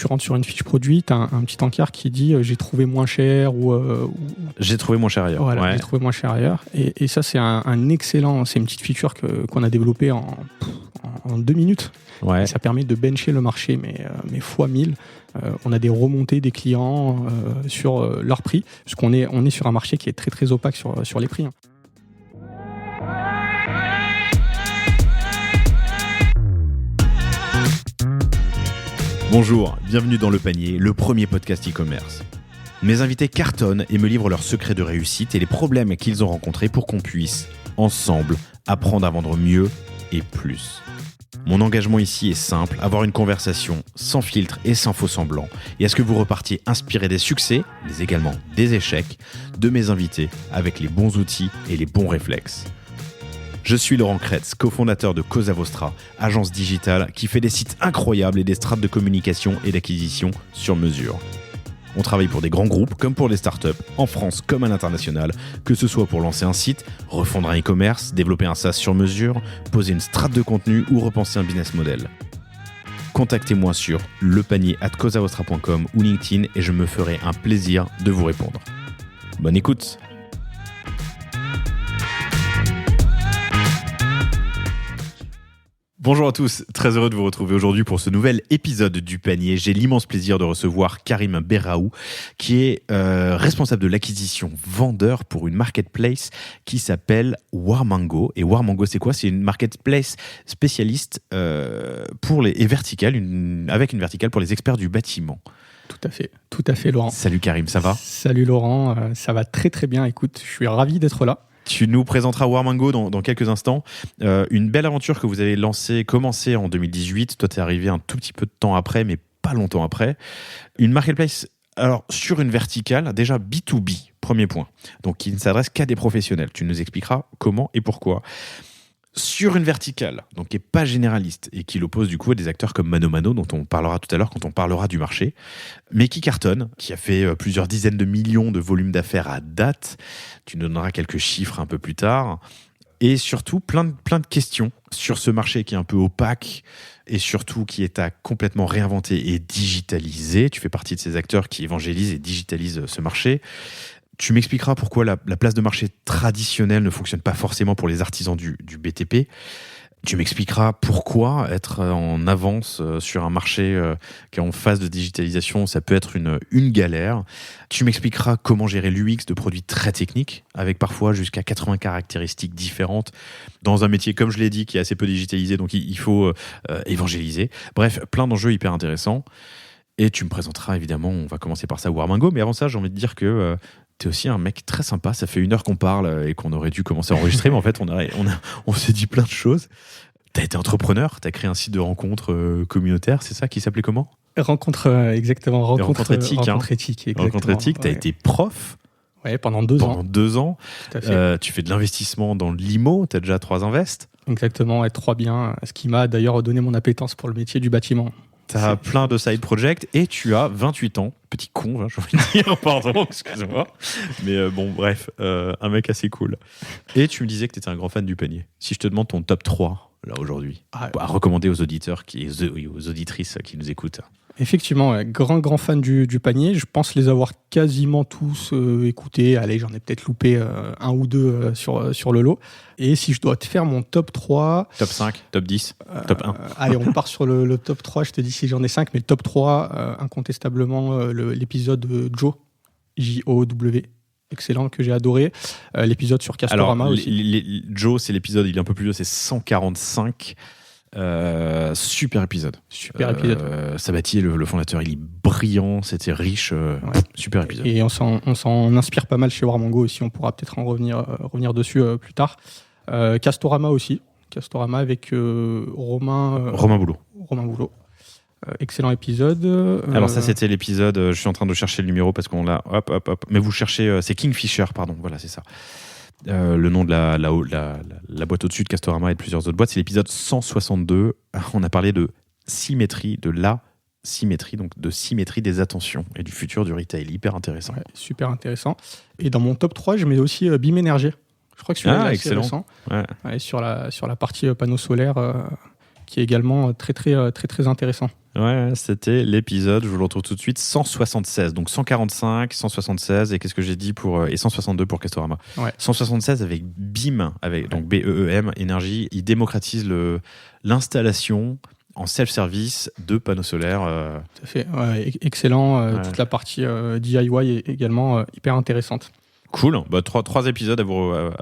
rentres sur une fiche produit, tu as un petit encart qui dit j'ai trouvé moins cher ou j'ai trouvé moins cher ailleurs. Voilà, j'ai trouvé moins cher ailleurs. Et ça, c'est un excellent. C'est une petite feature qu'on a développée en 2 minutes. Ouais. Et ça permet de bencher le marché, mais fois 1000. On a des remontées des clients sur leur prix, parce qu'on est sur un marché qui est très très opaque sur les prix. Bonjour, bienvenue dans Le Panier, le premier podcast e-commerce. Mes invités cartonnent et me livrent leurs secrets de réussite et les problèmes qu'ils ont rencontrés pour qu'on puisse, ensemble, apprendre à vendre mieux et plus. Mon engagement ici est simple, avoir une conversation sans filtre et sans faux semblants, et à ce que vous repartiez inspiré des succès, mais également des échecs, de mes invités avec les bons outils et les bons réflexes. Je suis Laurent Kretz, cofondateur de Cosa Vostra, agence digitale qui fait des sites incroyables et des strates de communication et d'acquisition sur mesure. On travaille pour des grands groupes comme pour des startups, en France comme à l'international, que ce soit pour lancer un site, refondre un e-commerce, développer un SaaS sur mesure, poser une strate de contenu ou repenser un business model. Contactez-moi sur lepanier@cosavostra.com ou LinkedIn et je me ferai un plaisir de vous répondre. Bonne écoute! Bonjour à tous, très heureux de vous retrouver aujourd'hui pour ce nouvel épisode du Panier. J'ai l'immense plaisir de recevoir Karim Berraoui, qui est responsable de l'acquisition vendeur pour une marketplace qui s'appelle Warmango. Et Warmango, c'est quoi ? C'est une marketplace spécialiste et verticale, avec une verticale pour les experts du bâtiment. Tout à fait Laurent. Salut Karim, ça va ? Salut Laurent, ça va très très bien. Écoute, je suis ravi d'être là. Tu nous présenteras Warmango dans quelques instants. Une belle aventure que vous avez commencée en 2018. Toi, tu es arrivé un tout petit peu de temps après, mais pas longtemps après. Une marketplace, alors sur une verticale, déjà B2B, premier point. Donc, qui ne s'adresse qu'à des professionnels. Tu nous expliqueras comment et pourquoi. Sur une verticale, donc qui n'est pas généraliste et qui l'oppose du coup à des acteurs comme Mano Mano, dont on parlera tout à l'heure quand on parlera du marché, mais qui cartonne, qui a fait plusieurs dizaines de millions de volumes d'affaires à date. Tu nous donneras quelques chiffres un peu plus tard. Et surtout, plein de questions sur ce marché qui est un peu opaque et surtout qui est à complètement réinventer et digitaliser. Tu fais partie de ces acteurs qui évangélisent et digitalisent ce marché. Tu m'expliqueras pourquoi la place de marché traditionnelle ne fonctionne pas forcément pour les artisans du BTP. Tu m'expliqueras pourquoi être en avance sur un marché qui est en phase de digitalisation, ça peut être une galère. Tu m'expliqueras comment gérer l'UX de produits très techniques, avec parfois jusqu'à 80 caractéristiques différentes, dans un métier, comme je l'ai dit, qui est assez peu digitalisé, donc il faut évangéliser. Bref, plein d'enjeux hyper intéressants. Et tu me présenteras évidemment, on va commencer par ça, Warmango, mais avant ça, j'ai envie de dire que t'es aussi un mec très sympa. Ça fait 1 heure qu'on parle et qu'on aurait dû commencer à enregistrer, mais en fait, on s'est dit plein de choses. T'as été entrepreneur, t'as créé un site de rencontres communautaires, c'est ça qui s'appelait comment ? Rencontre éthique. Rencontre éthique, t'as été prof. Ouais, pendant 2 ans. Pendant 2 ans. Tout à fait. Tu fais de l'investissement dans l'IMO, t'as déjà 3 invests. Exactement, et 3 biens, ce qui m'a d'ailleurs donné mon appétence pour le métier du bâtiment. T'as plein de side projects et tu as 28 ans. Petit con, j'ai envie de dire, pardon, excuse-moi. Mais bon, bref, un mec assez cool. Et tu me disais que t'étais un grand fan du panier. Si je te demande ton top 3, là, aujourd'hui, à recommander aux auditeurs, aux auditrices qui nous écoutent. Effectivement, grand fan du panier. Je pense les avoir quasiment tous écoutés. Allez, j'en ai peut-être loupé 1 ou 2 sur le lot. Et si je dois te faire mon top 3... Top 5, top 10, top 1. Allez, on part sur le top 3. Je te dis si j'en ai 5, mais le top 3, incontestablement, l'épisode Joe, J-O-W. Excellent, que j'ai adoré. L'épisode sur Castorama aussi. Joe, c'est l'épisode, il est un peu plus vieux, c'est 145. Super épisode. Sabatier, le fondateur, il est brillant, c'était riche. Super épisode. Et on s'en inspire pas mal chez Warmango aussi. On pourra peut-être en revenir dessus plus tard. Castorama aussi. Castorama avec Romain Boulot. Excellent épisode. Alors ça, c'était l'épisode. Je suis en train de chercher le numéro parce qu'on l'a. Hop. Mais vous cherchez. C'est Kingfisher, pardon. Voilà, c'est ça. Le nom de la boîte au-dessus de Castorama et de plusieurs autres boîtes, c'est l'épisode 162. On a parlé de symétrie, donc de symétrie des attentions et du futur du retail. Hyper intéressant. Ouais, super intéressant. Et dans mon top 3, je mets aussi BIM Énergie. Je crois que celui-là est assez récent. Ouais, sur la partie panneaux solaires, qui est également très, très, très, très intéressant. Ouais, c'était l'épisode, je vous le retrouve tout de suite, 176. Donc 145, 176, et qu'est-ce que j'ai dit et 162 pour Castorama. Ouais. 176 avec BEEM, donc BEEM, énergie. Il démocratise l'installation en self-service de panneaux solaires. Tout à fait, excellent. Toute la partie DIY est également hyper intéressante. Cool, trois épisodes à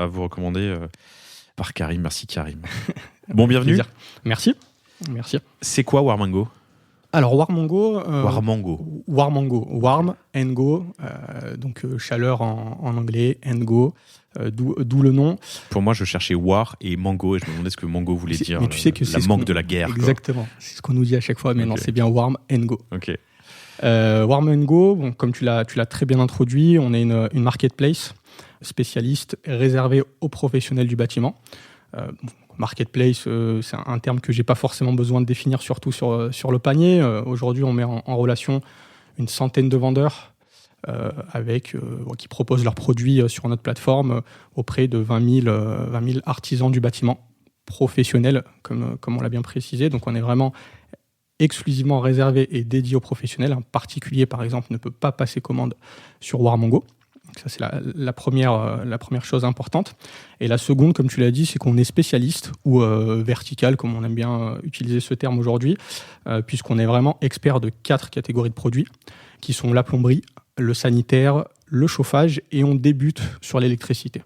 vous recommander par Karim. Merci Karim. Bon, bienvenue. Merci. C'est quoi Warmango ? Alors Warmango, Warm and Go, donc chaleur en anglais, and go, d'où le nom. Pour moi, je cherchais War et Mango et je me demandais ce que Mango voulait dire. Mais tu sais que c'est la manque de la guerre. Exactement, quoi. C'est ce qu'on nous dit à chaque fois, mais non, c'est bien Warm and Go. Ok. Warm and Go, bon, comme tu l'as très bien introduit, on est une marketplace spécialiste réservée aux professionnels du bâtiment. Marketplace, c'est un terme que j'ai pas forcément besoin de définir, surtout sur le panier. Aujourd'hui, on met en relation une centaine de vendeurs qui proposent leurs produits sur notre plateforme auprès de 20 000 artisans du bâtiment professionnels, comme on l'a bien précisé. Donc, on est vraiment exclusivement réservé et dédié aux professionnels. Un particulier, par exemple, ne peut pas passer commande sur Warmango. Donc ça, c'est la première chose importante. Et la seconde, comme tu l'as dit, c'est qu'on est spécialiste ou vertical, comme on aime bien utiliser ce terme aujourd'hui, puisqu'on est vraiment expert de 4 catégories de produits, qui sont la plomberie, le sanitaire, le chauffage, et on débute sur l'électricité.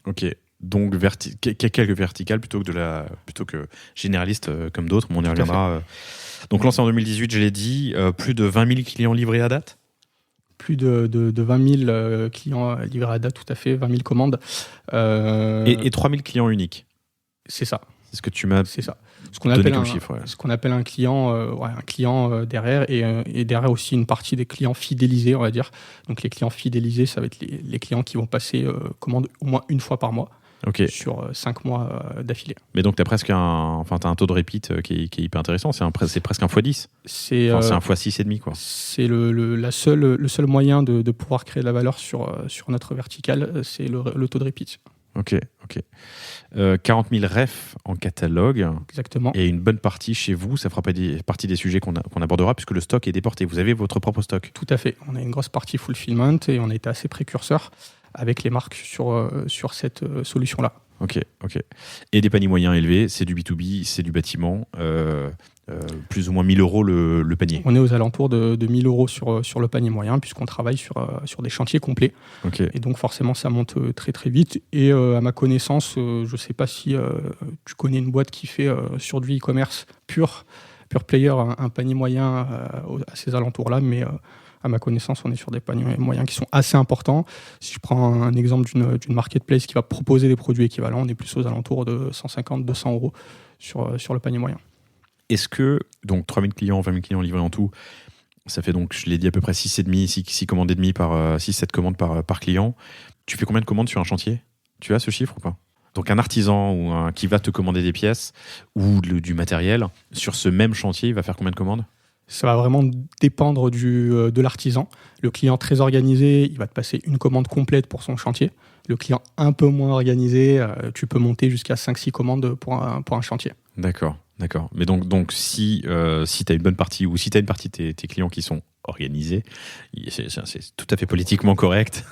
Ok, donc quelques verticales plutôt que généraliste comme d'autres, mais on y reviendra. Donc lancé en 2018, je l'ai dit, plus de 20 000 clients livrés à date. Plus de 20 000 clients livrés à date, tout à fait, 20 000 commandes. Et 3 000 clients uniques. C'est ça. C'est ce que tu m'as donné comme chiffre. Ouais. Ce qu'on appelle un client derrière, et derrière aussi une partie des clients fidélisés, on va dire. Donc les clients fidélisés, ça va être les clients qui vont passer commande au moins une fois par mois. Okay. Sur 5 mois d'affilée. Mais donc, tu as presque un taux de repeat qui est hyper intéressant. C'est presque un x10. C'est un x6,5, quoi. C'est le seul moyen de pouvoir créer de la valeur sur notre verticale, c'est le taux de repeat. Ok. 40 000 refs en catalogue. Exactement. Et une bonne partie chez vous, ça fera partie des sujets qu'on abordera puisque le stock est déporté. Vous avez votre propre stock. Tout à fait. On a une grosse partie fulfillment et on a été assez précurseur avec les marques sur cette solution-là. Ok. Et des paniers moyens élevés, c'est du B2B, c'est du bâtiment, plus ou moins 1 000 euros le panier. On est aux alentours de 1 000 euros sur le panier moyen, puisqu'on travaille sur des chantiers complets. Okay. Et donc forcément, ça monte très très vite. Et à ma connaissance, je ne sais pas si tu connais une boîte qui fait sur du e-commerce pure player, un panier moyen à ces alentours-là, mais... à ma connaissance, on est sur des paniers moyens qui sont assez importants. Si je prends un exemple d'une marketplace qui va proposer des produits équivalents, on est plus aux alentours de 150-200 euros sur le panier moyen. Est-ce que, donc 3 000 clients, 20 000 clients livrés en tout, ça fait donc, je l'ai dit, à peu près 6 commandes et demie 6-7 commandes par client. Tu fais combien de commandes sur un chantier ? Tu as ce chiffre ou pas ? Donc un artisan qui va te commander des pièces ou du matériel, sur ce même chantier, il va faire combien de commandes ? Ça va vraiment dépendre de l'artisan. Le client très organisé, il va te passer une commande complète pour son chantier. Le client un peu moins organisé, tu peux monter jusqu'à 5-6 commandes pour un chantier. D'accord. Mais donc si tu as une bonne partie ou si tu as une partie de tes clients qui sont organisés, c'est tout à fait politiquement correct.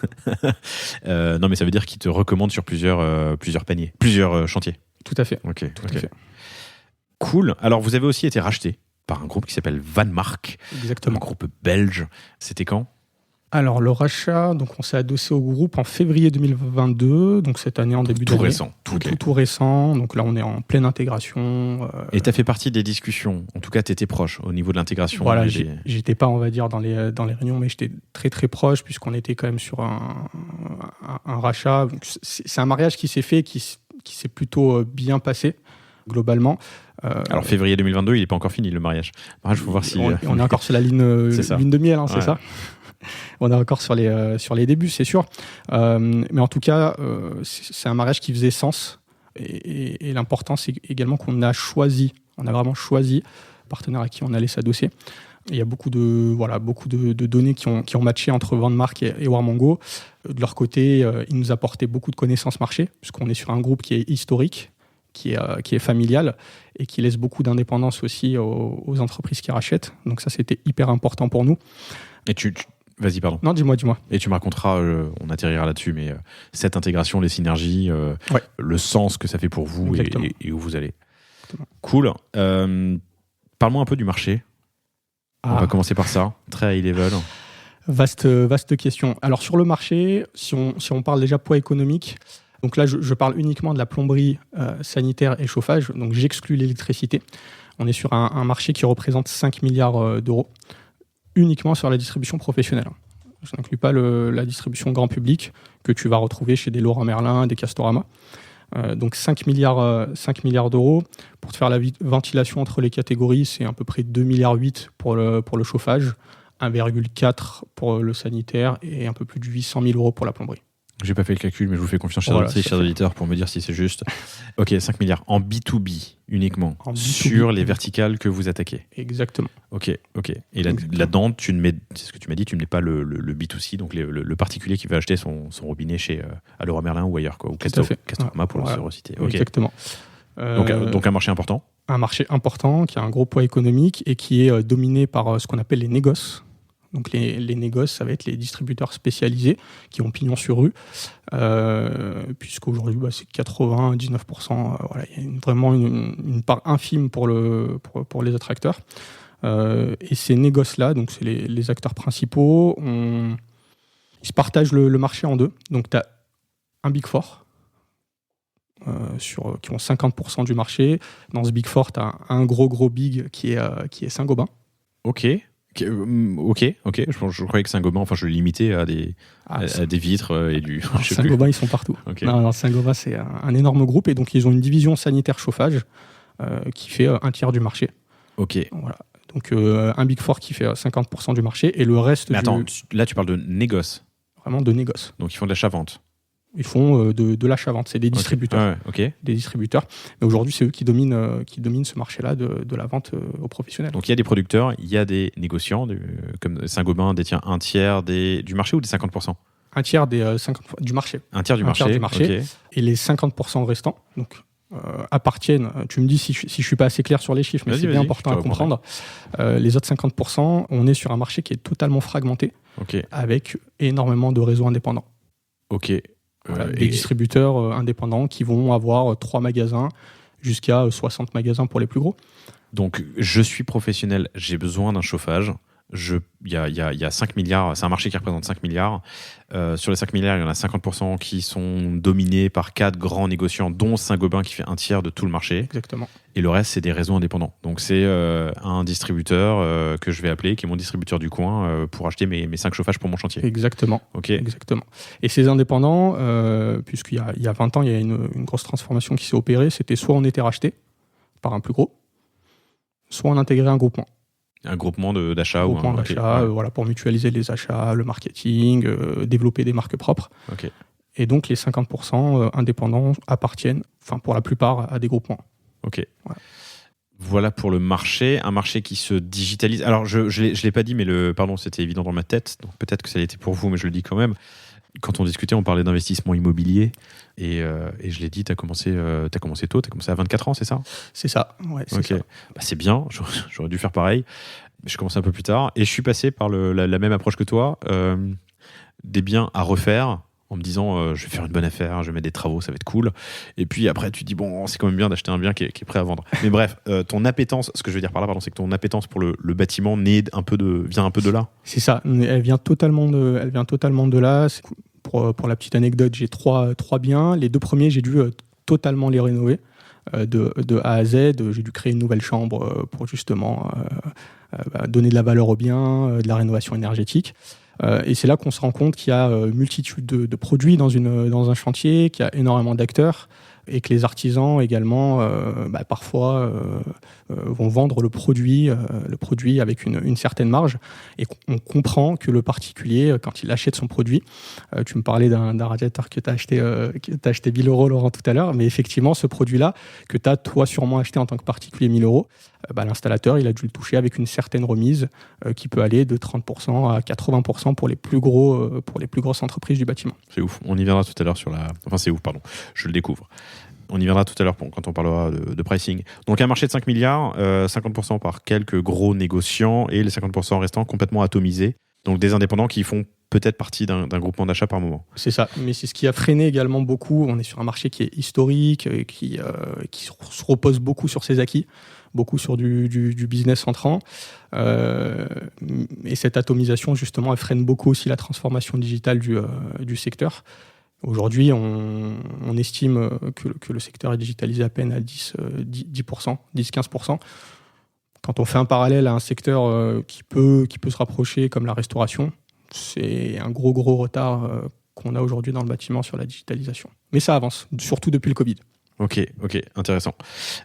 Non, mais ça veut dire qu'ils te recommandent sur plusieurs paniers, plusieurs chantiers. Tout à fait. Ok. À fait. Cool. Alors, vous avez aussi été racheté par un groupe qui s'appelle Vanmark. Exactement. Un groupe belge. C'était quand ? Alors, le rachat, donc on s'est adossé au groupe en février 2022, donc cette année en début d'année. Tout récent. Donc là, on est en pleine intégration. Et tu as fait partie des discussions. En tout cas, tu étais proche au niveau de l'intégration. Voilà, j'étais pas, on va dire, dans les réunions, mais j'étais très très proche puisqu'on était quand même sur un rachat. Donc, c'est un mariage qui s'est fait, qui s'est plutôt bien passé globalement. Alors février 2022, il n'est pas encore fini le mariage. Il faut voir si on est encore sur la ligne de miel, c'est ça. On est encore sur les débuts, c'est sûr. Mais en tout cas, c'est un mariage qui faisait sens. Et l'important, c'est également qu'on a vraiment choisi le partenaire à qui on allait s'adosser. Il y a beaucoup de données qui ont matché entre Vanmark et Warmango. De leur côté, ils nous apportaient beaucoup de connaissances marché, puisqu'on est sur un groupe qui est historique, qui est familiale et qui laisse beaucoup d'indépendance aussi aux entreprises qui rachètent. Donc ça, c'était hyper important pour nous. Et vas-y, pardon. Non, dis-moi. Et tu me raconteras, on atterrira là-dessus, mais cette intégration, les synergies, le sens que ça fait pour vous et où vous allez. Exactement. Cool. Parle-moi un peu du marché. On va commencer par ça, très high level. Vaste question. Alors sur le marché, si on parle déjà poids économique, donc là je parle uniquement de la plomberie sanitaire et chauffage, donc j'exclus l'électricité. On est sur un marché qui représente 5 milliards d'euros, uniquement sur la distribution professionnelle. Je n'inclus pas la distribution grand public que tu vas retrouver chez des Leroy Merlin, des Castorama. Donc 5 milliards d'euros. Pour te faire la ventilation entre les catégories, c'est à peu près 2,8 milliards pour le chauffage, 1,4 pour le sanitaire et un peu plus de 800 000 euros pour la plomberie. J'ai pas fait le calcul, mais je vous fais confiance, chers auditeurs, pour me dire si c'est juste. Ok, 5 milliards en B2B uniquement, sur les verticales que vous attaquez. Exactement. Ok. Et là-dedans, c'est ce que tu m'as dit, tu ne mets pas le B2C, donc le particulier qui va acheter son robinet à Leroy Merlin ou ailleurs, ou Castorama pour le reciter. Okay. Exactement. Donc un marché important. Un marché important qui a un gros poids économique et qui est dominé par ce qu'on appelle les négoces. Donc les négoces, ça va être les distributeurs spécialisés qui ont pignon sur rue, puisqu'aujourd'hui c'est 99%. Il y a vraiment une part infime pour les autres acteurs. Et ces négoces-là, donc c'est les acteurs principaux, ils se partagent le marché en deux. Donc tu as un Big Four qui ont 50% du marché. Dans ce Big Four, tu as un gros big qui est Saint-Gobain. Ok. Je croyais que Saint-Gobain, je le limitais à des vitres et du. Saint-Gobain, ils sont partout. Okay. Non, Saint-Gobain, c'est un énorme groupe et donc ils ont une division sanitaire chauffage qui fait un tiers du marché. Ok. Voilà. Donc un Big Four qui fait 50% du marché et le reste. Mais attends, là tu parles de négoce. Vraiment de négoce. Donc ils font de l'achat-vente. Ils font de l'achat-vente, c'est des distributeurs. Okay. Des distributeurs. Mais aujourd'hui, c'est eux qui dominent ce marché-là de la vente aux professionnels. Donc il y a des producteurs, il y a des négociants, comme Saint-Gobain détient un tiers du marché ou des 50%? Un tiers du marché. Un tiers du marché. Okay. Et les 50% restants appartiennent, tu me dis si je ne suis pas assez clair sur les chiffres, mais c'est bien important à comprendre. Les autres 50%, on est sur un marché qui est totalement fragmenté, avec énormément de réseaux indépendants. Ok. Des distributeurs indépendants qui vont avoir 3 magasins jusqu'à 60 magasins pour les plus gros. Donc, je suis professionnel, j'ai besoin d'un chauffage. Il y a 5 milliards, c'est un marché qui représente 5 milliards. Sur les 5 milliards, il y en a 50% qui sont dominés par 4 grands négociants, dont Saint-Gobain qui fait un tiers de tout le marché. Exactement. Et le reste, c'est des réseaux indépendants. Donc, c'est un distributeur que je vais appeler, qui est mon distributeur du coin, pour acheter mes 5 chauffages pour mon chantier. Exactement. Ok. Exactement. Et ces indépendants, puisqu'il y a 20 ans, il y a une grosse transformation qui s'est opérée, c'était soit on était racheté par un plus gros, soit on intégrait un groupement. Un groupement d'achat ou un d'achat, pour mutualiser les achats, le marketing, développer des marques propres. Okay. Et donc les 50% indépendants appartiennent, pour la plupart, à des groupements. Ok. Voilà pour le marché, un marché qui se digitalise. Alors je l'ai pas dit, mais c'était évident dans ma tête, donc peut-être que ça l'était pour vous, mais je le dis quand même. Quand on discutait, on parlait d'investissement immobilier et je l'ai dit, t'as commencé tôt, t'as commencé à 24 ans, c'est ça? C'est ça, ouais, c'est ça. C'est bien, j'aurais dû faire pareil. Je commençais un peu plus tard et je suis passé par la même approche que toi, des biens à refaire en me disant je vais faire une bonne affaire, je vais mettre des travaux, ça va être cool. Et puis après, tu te dis bon, c'est quand même bien d'acheter un bien qui est prêt à vendre. Mais bref, ton appétence, ce que je veux dire par là, c'est que ton appétence pour le bâtiment vient un peu de là. C'est ça, elle vient totalement de là. Pour la petite anecdote, j'ai trois biens. Les 2 premiers, j'ai dû totalement les rénover de A à Z. J'ai dû créer une nouvelle chambre pour justement donner de la valeur au bien, de la rénovation énergétique. Et c'est là qu'on se rend compte qu'il y a une multitude de produits dans un chantier, qu'il y a énormément d'acteurs et que les artisans également parfois vont vendre le produit avec une certaine marge, et on comprend que le particulier, quand il achète son produit, tu me parlais d'un radiateur que tu as acheté 1 000 euros, Laurent, tout à l'heure, mais effectivement ce produit-là que tu as toi sûrement acheté en tant que particulier 1 000 euros, l'installateur il a dû le toucher avec une certaine remise qui peut aller de 30% à 80% pour les plus grosses entreprises du bâtiment. C'est ouf, on y viendra tout à l'heure je le découvre. On y viendra tout à l'heure quand on parlera de pricing. Donc un marché de 5 milliards, 50% par quelques gros négociants et les 50% restants complètement atomisés. Donc des indépendants qui font peut-être partie d'un groupement d'achat par moment. C'est ça, mais c'est ce qui a freiné également beaucoup. On est sur un marché qui est historique, qui se repose beaucoup sur ses acquis, beaucoup sur du business entrant. Et cette atomisation, justement, elle freine beaucoup aussi la transformation digitale du secteur. Aujourd'hui, on estime que le secteur est digitalisé à peine à 10-15%. Quand on fait un parallèle à un secteur qui peut se rapprocher comme la restauration, c'est un gros retard qu'on a aujourd'hui dans le bâtiment sur la digitalisation. Mais ça avance, surtout depuis le Covid. Ok, intéressant.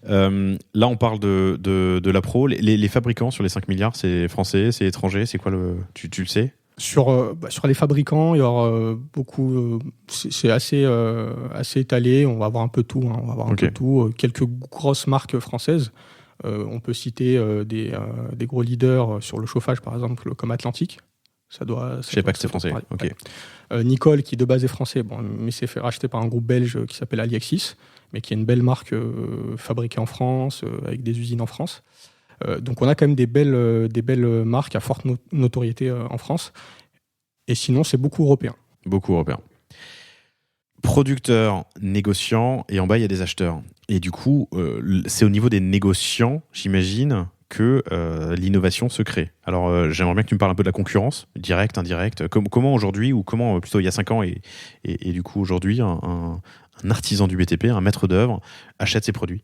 Là, on parle de la pro. Les fabricants sur les 5 milliards, c'est français, c'est étranger, c'est quoi tu le sais ? Sur les fabricants, il y aura beaucoup. C'est assez étalé. On va avoir un peu tout. On va avoir un peu tout. Quelques grosses marques françaises. On peut citer des gros leaders sur le chauffage, par exemple, comme Atlantique. Je savais pas que c'était français. Okay. Nicole, qui de base est français, mais s'est fait racheter par un groupe belge qui s'appelle Aliaxis, mais qui est une belle marque fabriquée en France, avec des usines en France. Donc on a quand même des belles marques à forte notoriété en France. Et sinon, c'est beaucoup européen. Beaucoup européen. Producteurs, négociants, et en bas, il y a des acheteurs. Et du coup, c'est au niveau des négociants, j'imagine, que l'innovation se crée. Alors, j'aimerais bien que tu me parles un peu de la concurrence, directe, indirecte. Comment aujourd'hui, ou comment plutôt il y a 5 ans, et du coup aujourd'hui, un artisan du BTP, un maître d'œuvre, achète ses produits?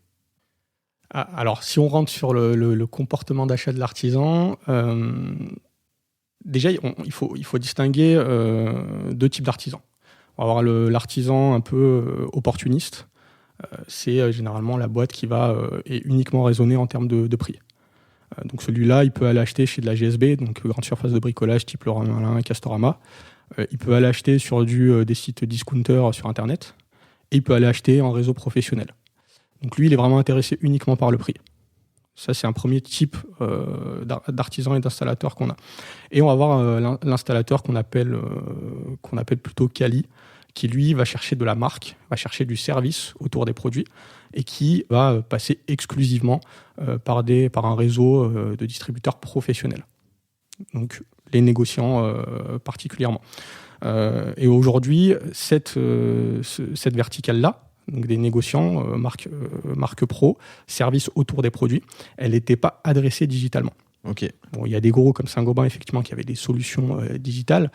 Alors, si on rentre sur le comportement d'achat de l'artisan, déjà, il faut distinguer 2 types d'artisans. On va avoir l'artisan un peu opportuniste. C'est généralement la boîte qui va uniquement raisonner en termes de prix. Donc celui-là, il peut aller acheter chez de la GSB, donc grande surface de bricolage type Leroy Merlin, Castorama. Il peut aller acheter sur des sites discounters sur Internet. Et il peut aller acheter en réseau professionnel. Donc lui, il est vraiment intéressé uniquement par le prix. Ça, c'est un premier type d'artisan et d'installateur qu'on a. Et on va avoir l'installateur qu'on appelle plutôt quali, qui lui va chercher de la marque, va chercher du service autour des produits et qui va passer exclusivement par un réseau de distributeurs professionnels. Donc les négociants particulièrement. Et aujourd'hui, cette verticale-là, donc des négociants, marque pro, service autour des produits, elle n'était pas adressée digitalement. Okay. Bon, il y a des gros comme Saint-Gobain effectivement qui avaient des solutions digitales,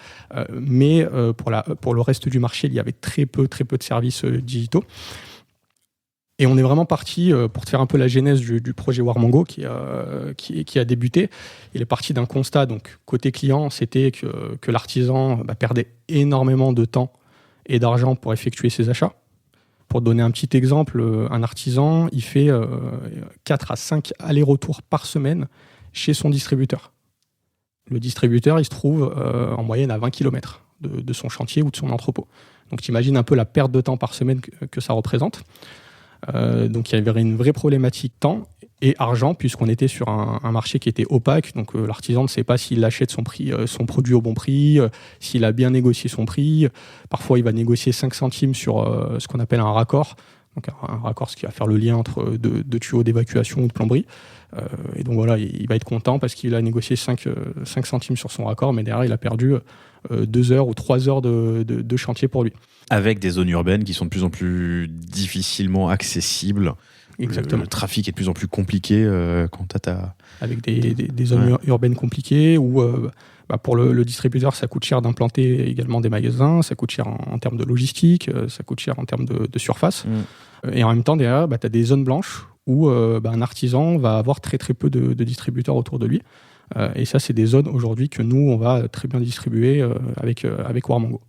mais pour le reste du marché, il y avait très peu de services digitaux. Et on est vraiment parti, pour te faire un peu la genèse du projet Warmango qui a débuté. Il est parti d'un constat, donc côté client, c'était que l'artisan perdait énormément de temps et d'argent pour effectuer ses achats. Pour te donner un petit exemple, un artisan, il fait 4 à 5 allers-retours par semaine chez son distributeur. Le distributeur, il se trouve en moyenne à 20 km de son chantier ou de son entrepôt. Donc tu imagines un peu la perte de temps par semaine que ça représente. Donc il y avait une vraie problématique temps et argent, puisqu'on était sur un marché qui était opaque. Donc l'artisan ne sait pas s'il achète son produit au bon prix, s'il a bien négocié son prix. Parfois, il va négocier 5 centimes sur ce qu'on appelle un raccord. Donc un raccord, ce qui va faire le lien entre deux tuyaux d'évacuation ou de plomberie. Et donc voilà, il va être content parce qu'il a négocié 5 centimes sur son raccord, mais derrière, il a perdu 2 heures ou 3 heures de chantier pour lui. Avec des zones urbaines qui sont de plus en plus difficilement accessibles. Exactement. Le trafic est de plus en plus compliqué quand tu as avec des zones urbaines compliquées où pour le distributeur, ça coûte cher d'implanter également des magasins, ça coûte cher en termes de logistique, ça coûte cher en termes de surface. Et en même temps, derrière, tu as des zones blanches où un artisan va avoir très très peu de distributeurs autour de lui. Et ça, c'est des zones aujourd'hui que nous, on va très bien distribuer avec Warmango.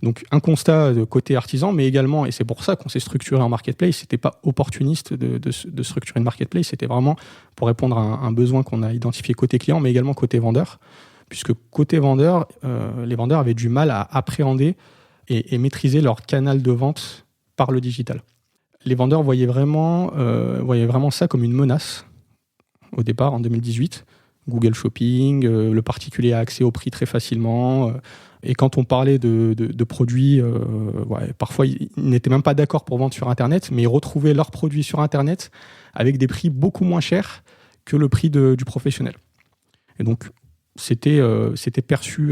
Donc un constat de côté artisan, mais également, et c'est pour ça qu'on s'est structuré en marketplace, c'était pas opportuniste de structurer une marketplace, c'était vraiment pour répondre à un besoin qu'on a identifié côté client, mais également côté vendeur, puisque côté vendeur, les vendeurs avaient du mal à appréhender et maîtriser leur canal de vente par le digital. Les vendeurs voyaient vraiment ça comme une menace au départ, en 2018. Google Shopping, le particulier a accès au prix très facilement, Et quand on parlait de produits, parfois ils n'étaient même pas d'accord pour vendre sur Internet, mais ils retrouvaient leurs produits sur Internet avec des prix beaucoup moins chers que le prix du professionnel. Et donc, c'était perçu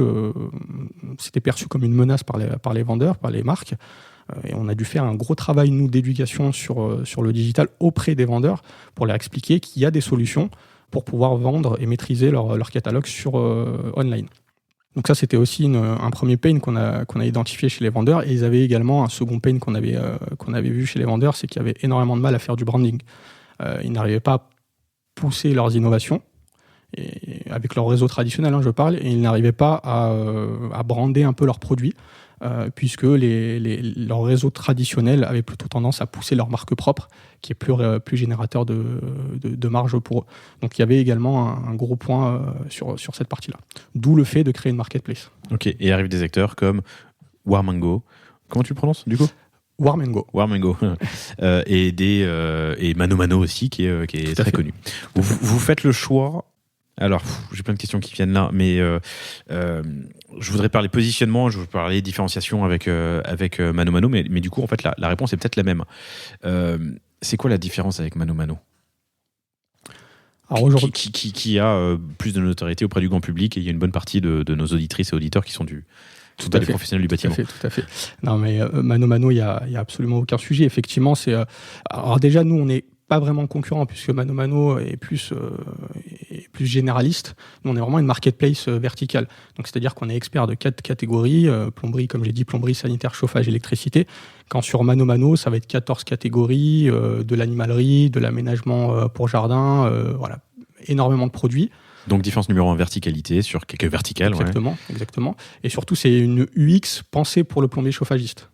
comme une menace par les vendeurs, par les marques. Et on a dû faire un gros travail, nous, d'éducation sur le digital auprès des vendeurs pour leur expliquer qu'il y a des solutions pour pouvoir vendre et maîtriser leur catalogue sur online. Donc ça, c'était aussi un premier pain qu'on a identifié chez les vendeurs. Et ils avaient également un second pain qu'on avait vu chez les vendeurs, c'est qu'il y avait énormément de mal à faire du branding. Ils n'arrivaient pas à pousser leurs innovations, et avec leur réseau traditionnel, je parle, et ils n'arrivaient pas à brander un peu leurs produits, puisque leur réseau traditionnel avait plutôt tendance à pousser leur marque propre, qui est plus générateur de marge pour eux. Donc il y avait également un gros point sur cette partie-là. D'où le fait de créer une marketplace. Ok, et arrivent des acteurs comme Warmango. Comment tu le prononces du coup ? Warmango. Et Mano Mano aussi, qui est très connu. Vous faites le choix. Alors, j'ai plein de questions qui viennent là, mais je voudrais parler positionnement, je voudrais parler différenciation avec Mano Mano, mais du coup, en fait, la réponse est peut-être la même. C'est quoi la différence avec Mano Mano ? Alors aujourd'hui, qui a plus de notoriété auprès du grand public, et il y a une bonne partie de nos auditrices et auditeurs qui sont tout à fait professionnels du bâtiment. Tout à fait. Non, mais Mano Mano, il y a absolument aucun sujet. Effectivement, alors déjà, nous, on n'est pas vraiment concurrent, puisque Mano Mano est plus généraliste. Nous, on est vraiment une marketplace verticale. Donc, c'est-à-dire qu'on est expert de 4 catégories, plomberie, comme j'ai dit, plomberie, sanitaire, chauffage, électricité. Quand sur Mano Mano, ça va être 14 catégories, de l'animalerie, de l'aménagement pour jardin, énormément de produits. Donc, différence numéro 1, verticalité sur quelques verticales. Exactement. Et surtout, c'est une UX pensée pour le plombier chauffagiste.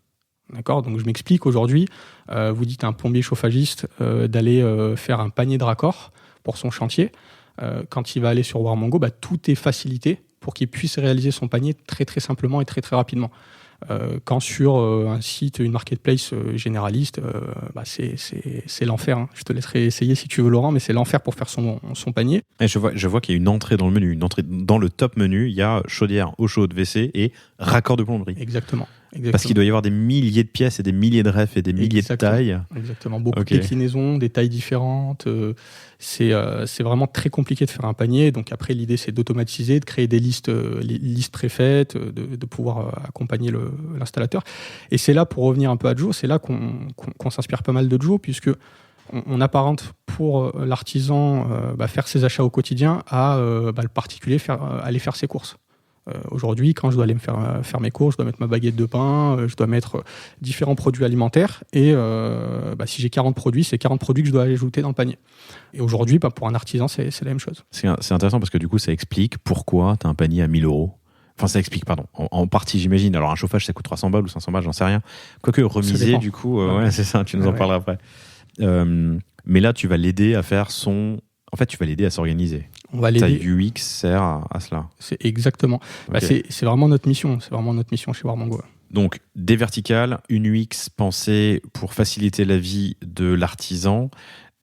D'accord ? Donc, je m'explique. Aujourd'hui, vous dites à un plombier chauffagiste d'aller faire un panier de raccord pour son chantier. Quand il va aller sur Warmango, tout est facilité pour qu'il puisse réaliser son panier très, très simplement et très, très rapidement. Quand sur un site, une marketplace généraliste, c'est l'enfer. Je te laisserai essayer si tu veux, Laurent, mais c'est l'enfer pour faire son panier. Et je vois qu'il y a une entrée dans le menu. Dans le top menu, il y a chaudière, eau chaude, WC et raccord de plomberie. Exactement. Parce qu'il doit y avoir des milliers de pièces et des milliers de refs et des milliers de tailles. Exactement. Beaucoup de déclinaisons, des tailles différentes. C'est vraiment très compliqué de faire un panier. Donc après, l'idée, c'est d'automatiser, de créer des listes préfaites, de pouvoir accompagner l'installateur. Et c'est là, pour revenir un peu à Joe, c'est là qu'on s'inspire pas mal de Joe, puisque on apparente pour l'artisan faire ses achats au quotidien à le particulier aller faire ses courses. Aujourd'hui, quand je dois aller me faire mes courses, je dois mettre ma baguette de pain, je dois mettre différents produits alimentaires, et si j'ai 40 produits, c'est 40 produits que je dois ajouter dans le panier. Et aujourd'hui, pour un artisan, c'est la même chose. C'est intéressant parce que du coup, ça explique pourquoi tu as un panier à 1 000 €. Enfin, ça explique, pardon. En partie, j'imagine. Alors, un chauffage, ça coûte 300 balles ou 500 balles, j'en sais rien. Quoique, remiser, du coup, c'est ça, tu nous en parleras après. Mais là, tu vas l'aider à faire En fait, tu vas l'aider à s'organiser. On va l'aider. Ta UX sert à cela. C'est exactement. Okay. C'est vraiment notre mission. C'est vraiment notre mission chez Warmango. Donc, des verticales, une UX pensée pour faciliter la vie de l'artisan,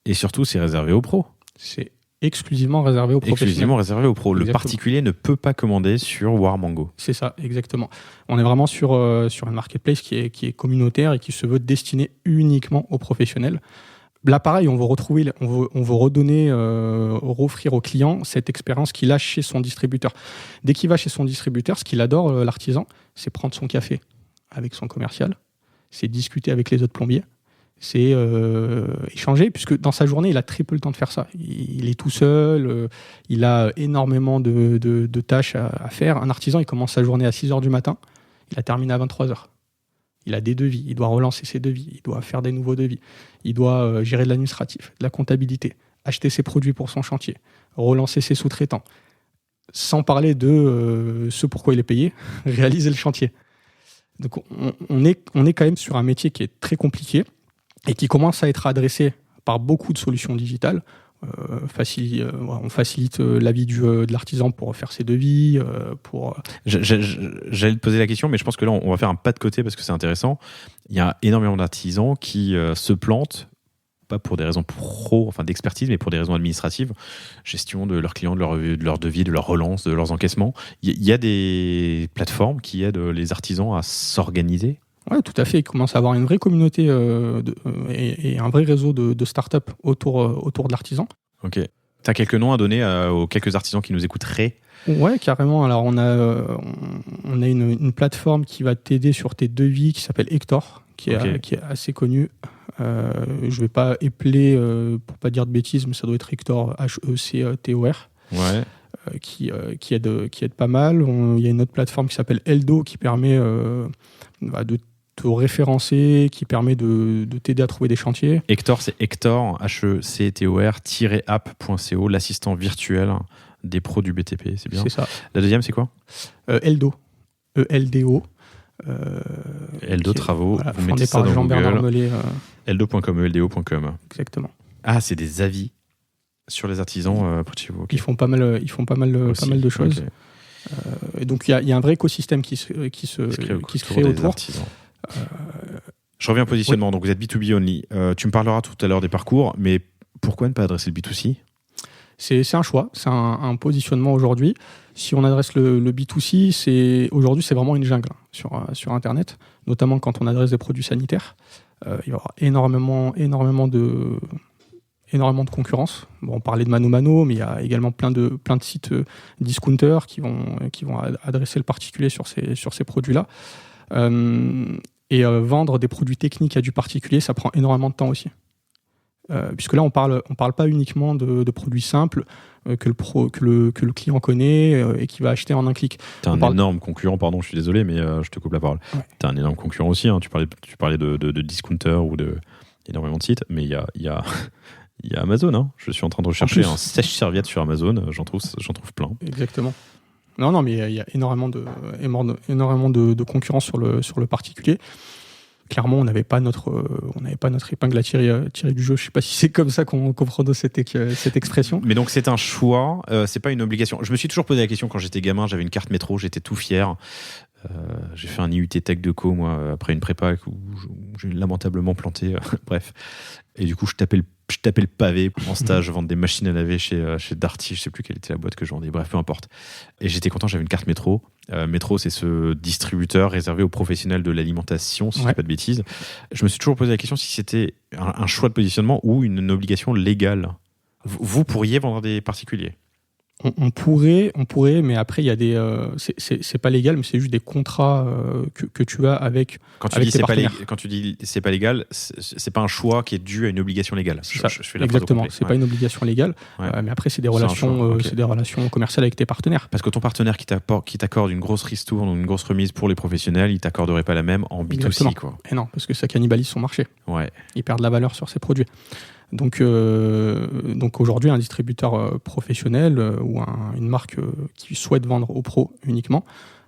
et surtout, c'est réservé aux pros. C'est exclusivement réservé aux professionnels. Exclusivement réservé aux pros. Exactement. Le particulier ne peut pas commander sur Warmango. C'est ça, exactement. On est vraiment sur une marketplace qui est communautaire et qui se veut destiner uniquement aux professionnels. Là, pareil, on veut redonner, offrir au client cette expérience qu'il a chez son distributeur. Dès qu'il va chez son distributeur, ce qu'il adore, l'artisan, c'est prendre son café avec son commercial, c'est discuter avec les autres plombiers, c'est échanger, puisque dans sa journée, il a très peu le temps de faire ça. Il est tout seul, il a énormément de tâches à faire. Un artisan, il commence sa journée à 6h du matin, il la termine à 23h. Il a des devis, il doit relancer ses devis, il doit faire des nouveaux devis, il doit gérer de l'administratif, de la comptabilité, acheter ses produits pour son chantier, relancer ses sous-traitants, sans parler de ce pourquoi il est payé, réaliser le chantier. Donc on est quand même sur un métier qui est très compliqué et qui commence à être adressé par beaucoup de solutions digitales. On facilite la vie de l'artisan pour faire ses devis. J'allais te poser la question, mais je pense que là, on va faire un pas de côté parce que c'est intéressant. Il y a énormément d'artisans qui se plantent pas pour des raisons d'expertise, mais pour des raisons administratives, gestion de leurs clients, de leur devis, de leur relance, de leurs encaissements. Il y a des plateformes qui aident les artisans à s'organiser. Oui, tout à fait. Il commence à avoir une vraie communauté et un vrai réseau de startups autour de l'artisan. Ok. Tu as quelques noms à donner aux quelques artisans qui nous écouteraient? Ouais, carrément. Alors, on a une plateforme qui va t'aider sur tes devis qui s'appelle Hector, qui est assez connue. Je ne vais pas épeler pour pas dire de bêtises, mais ça doit être Hector, H-E-C-T-O-R, qui aide pas mal. Il y a une autre plateforme qui s'appelle Eldo qui permet de te référencer, qui permet de t'aider à trouver des chantiers. Hector, c'est Hector, H-E-C-T-O-R-app.co, l'assistant virtuel des pros du BTP, c'est bien. C'est ça. La deuxième, c'est quoi? Eldo. E-L-D-O. Eldo Travaux, voilà, vous mettez ça dans Jean-Bernard Google. Mellet, Eldo.com, eldo.com. Exactement. Ah, c'est des avis sur les artisans près de chez vous. Okay. Ils font pas mal de choses. Okay. Et donc il y a un vrai écosystème qui se crée autour. Je reviens au positionnement. Donc vous êtes B2B only. Tu me parleras tout à l'heure des parcours, mais pourquoi ne pas adresser le B2C? C'est un choix, c'est un positionnement aujourd'hui. Si on adresse le B2C, aujourd'hui c'est vraiment une jungle sur Internet, notamment quand on adresse des produits sanitaires. Il va y avoir énormément de concurrence. Bon, on parlait de Mano Mano, mais il y a également plein de sites discounters qui vont adresser le particulier sur ces produits-là. Vendre des produits techniques à du particulier, ça prend énormément de temps aussi. Puisque là, on parle pas uniquement de produits simples que le client connaît et qui va acheter en un clic. Tu as un énorme concurrent, pardon, je suis désolé, mais je te coupe la parole. Ouais. Tu as un énorme concurrent aussi. Hein. Tu parlais de discounters ou énormément de sites, mais il y a Amazon. Hein. Je suis en train de rechercher un sèche-serviette sur Amazon. J'en trouve plein. Exactement. Non, mais il y a énormément de concurrence sur le particulier. Clairement, on n'avait pas notre épingle à tirer du jeu. Je ne sais pas si c'est comme ça qu'on prononce cette expression. Mais donc c'est un choix, c'est pas une obligation. Je me suis toujours posé la question quand j'étais gamin, j'avais une carte métro, j'étais tout fier. J'ai fait un IUT Tech de Co, moi, après une prépa où j'ai lamentablement planté. Bref. Et du coup, je tapais le pavé en stage, vendre des machines à laver chez Darty, je sais plus quelle était la boîte que je vendais, bref, peu importe. Et j'étais content, j'avais une carte métro. Métro, c'est ce distributeur réservé aux professionnels de l'alimentation, si je ne dis pas de bêtises. Je me suis toujours posé la question si c'était un choix de positionnement ou une obligation légale. Vous pourriez vendre des particuliers? On pourrait, mais après il y a des, c'est pas légal, mais c'est juste des contrats que tu as avec. Quand tu dis c'est pas légal, c'est pas un choix qui est dû à une obligation légale. Je fais exactement, c'est pas une obligation légale, mais après c'est des relations, c'est des relations commerciales avec tes partenaires. Parce que ton partenaire qui t'accorde une grosse ristourne ou une grosse remise pour les professionnels, il t'accorderait pas la même en B2C, quoi. Et non, parce que ça cannibalise son marché. Ouais. Il perd de la valeur sur ses produits. Donc aujourd'hui, un distributeur professionnel ou une marque qui souhaite vendre aux pros uniquement,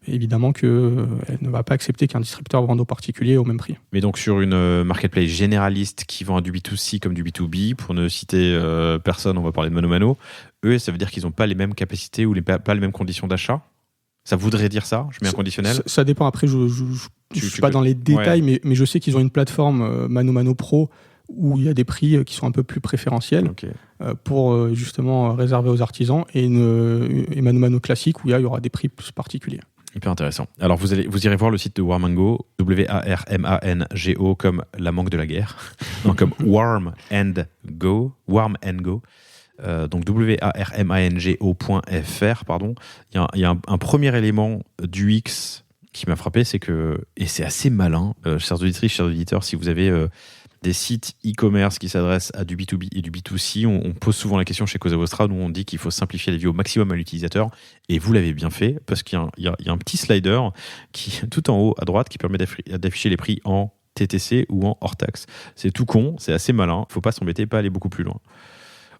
évidemment qu'elle ne va pas accepter qu'un distributeur vende aux particuliers au même prix. Mais donc sur une marketplace généraliste qui vend du B2C comme du B2B, pour ne citer personne, on va parler de Mano Mano, eux, ça veut dire qu'ils n'ont pas les mêmes capacités ou pas les mêmes conditions d'achat? Ça voudrait dire ça? Je mets un conditionnel? Ça dépend. Après, je ne suis pas dans les détails, mais je sais qu'ils ont une plateforme Mano Mano Pro où il y a des prix qui sont un peu plus préférentiels pour justement réserver aux artisans et Mano Mano classique où il y aura des prix plus particuliers. Hyper intéressant. Alors vous irez voir le site de Warmango, W-A-R-M-A-N-G-O, comme la mangue de la guerre, non, comme Warm and Go. Donc warmango.fr, pardon. Il y a un premier élément du X qui m'a frappé, c'est que, et c'est assez malin, chers auditrices, chers auditeurs, si vous avez des sites e-commerce qui s'adressent à du B2B et du B2C, on pose souvent la question chez Cosa Vostra, où on dit qu'il faut simplifier la vie au maximum à l'utilisateur, et vous l'avez bien fait, parce qu'il y a un petit slider qui tout en haut à droite qui permet d'afficher les prix en TTC ou en hors taxe. C'est tout con, c'est assez malin, faut pas s'embêter, pas aller beaucoup plus loin.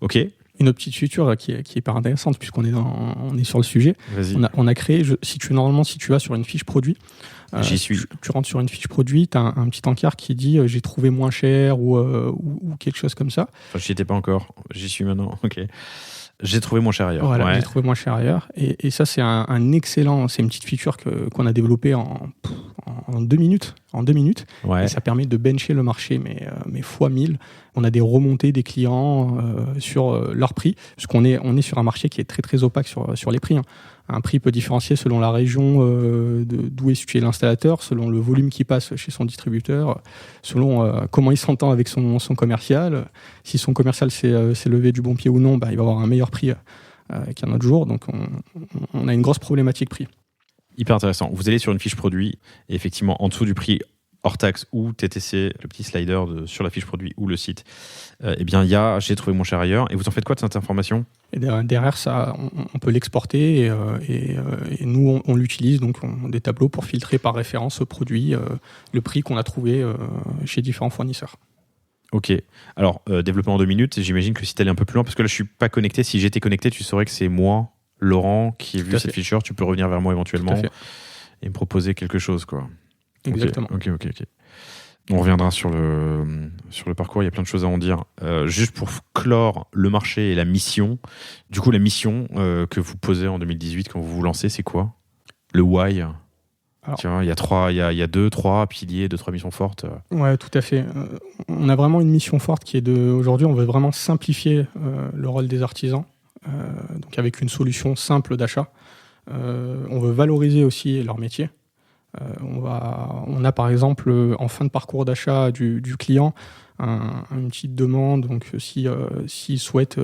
Ok. Une autre petite feature qui est hyper intéressante puisqu'on est sur le sujet. On a créé, si tu vas sur une fiche produit, j'y suis. Tu rentres sur une fiche produit, tu as un petit encart qui dit j'ai trouvé moins cher ou quelque chose comme ça. Enfin, j'y étais pas encore, j'y suis maintenant. Ok. J'ai trouvé moins cher ailleurs. Voilà, j'ai trouvé moins cher ailleurs. Et ça, c'est c'est une petite feature qu'on a développée en 2 minutes. Ouais. Et ça permet de bencher le marché, mais fois 1000. On a des remontées des clients sur leur prix, puisqu'on est sur un marché qui est très très opaque sur les prix. Hein. Un prix peut différencier selon la région d'où est situé l'installateur, selon le volume qui passe chez son distributeur, selon comment il s'entend avec son commercial. Si son commercial s'est levé du bon pied ou non, il va avoir un meilleur prix qu'un autre jour. Donc on a une grosse problématique prix. Hyper intéressant. Vous allez sur une fiche produit et effectivement en dessous du prix hors taxe ou TTC, le petit slider sur la fiche produit ou le site, eh bien il y a j'ai trouvé mon cher ailleurs. Et vous en faites quoi de cette information ? Et derrière ça, on peut l'exporter et nous on l'utilise, donc on a des tableaux pour filtrer par référence produit le prix qu'on a trouvé chez différents fournisseurs. Ok. Alors développement en 2 minutes. J'imagine que si tu allais un peu plus loin, parce que là je suis pas connecté. Si j'étais connecté, tu saurais que c'est moi, Laurent, qui ai vu cette feature. Tu peux revenir vers moi éventuellement et me proposer quelque chose, quoi. Exactement. Ok. On reviendra sur le parcours, il y a plein de choses à en dire. Juste pour clore le marché et la mission, du coup la mission que vous posez en 2018 quand vous vous lancez, c'est quoi ? Le why ? Alors, tu vois, il y a 2-3 piliers, 2-3 missions fortes. Ouais, tout à fait. On a vraiment une mission forte qui est aujourd'hui, on veut vraiment simplifier le rôle des artisans, donc avec une solution simple d'achat. On veut valoriser aussi leur métier. On a par exemple en fin de parcours d'achat du client une petite demande, donc s'il souhaite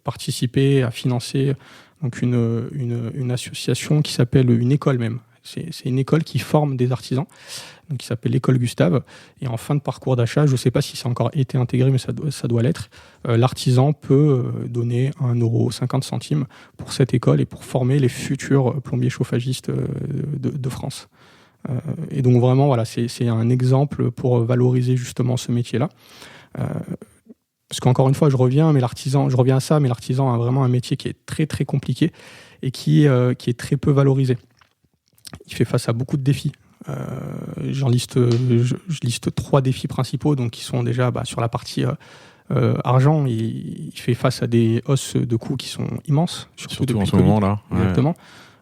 participer à financer donc une association qui s'appelle une école même. C'est une école qui forme des artisans, donc qui s'appelle l'école Gustave. Et en fin de parcours d'achat, je ne sais pas si ça a encore été intégré, mais ça doit l'être. L'artisan peut donner 1,50 € pour cette école et pour former les futurs plombiers chauffagistes de France. Et donc vraiment, voilà, c'est un exemple pour valoriser justement ce métier-là. Parce qu'encore une fois, je reviens à ça, mais l'artisan a vraiment un métier qui est très très compliqué et qui est très peu valorisé. Il fait face à beaucoup de défis. Je liste 3 défis principaux, donc qui sont déjà sur la partie argent. Il fait face à des hausses de coûts qui sont immenses, surtout en ce moment-là. Exactement. Ouais.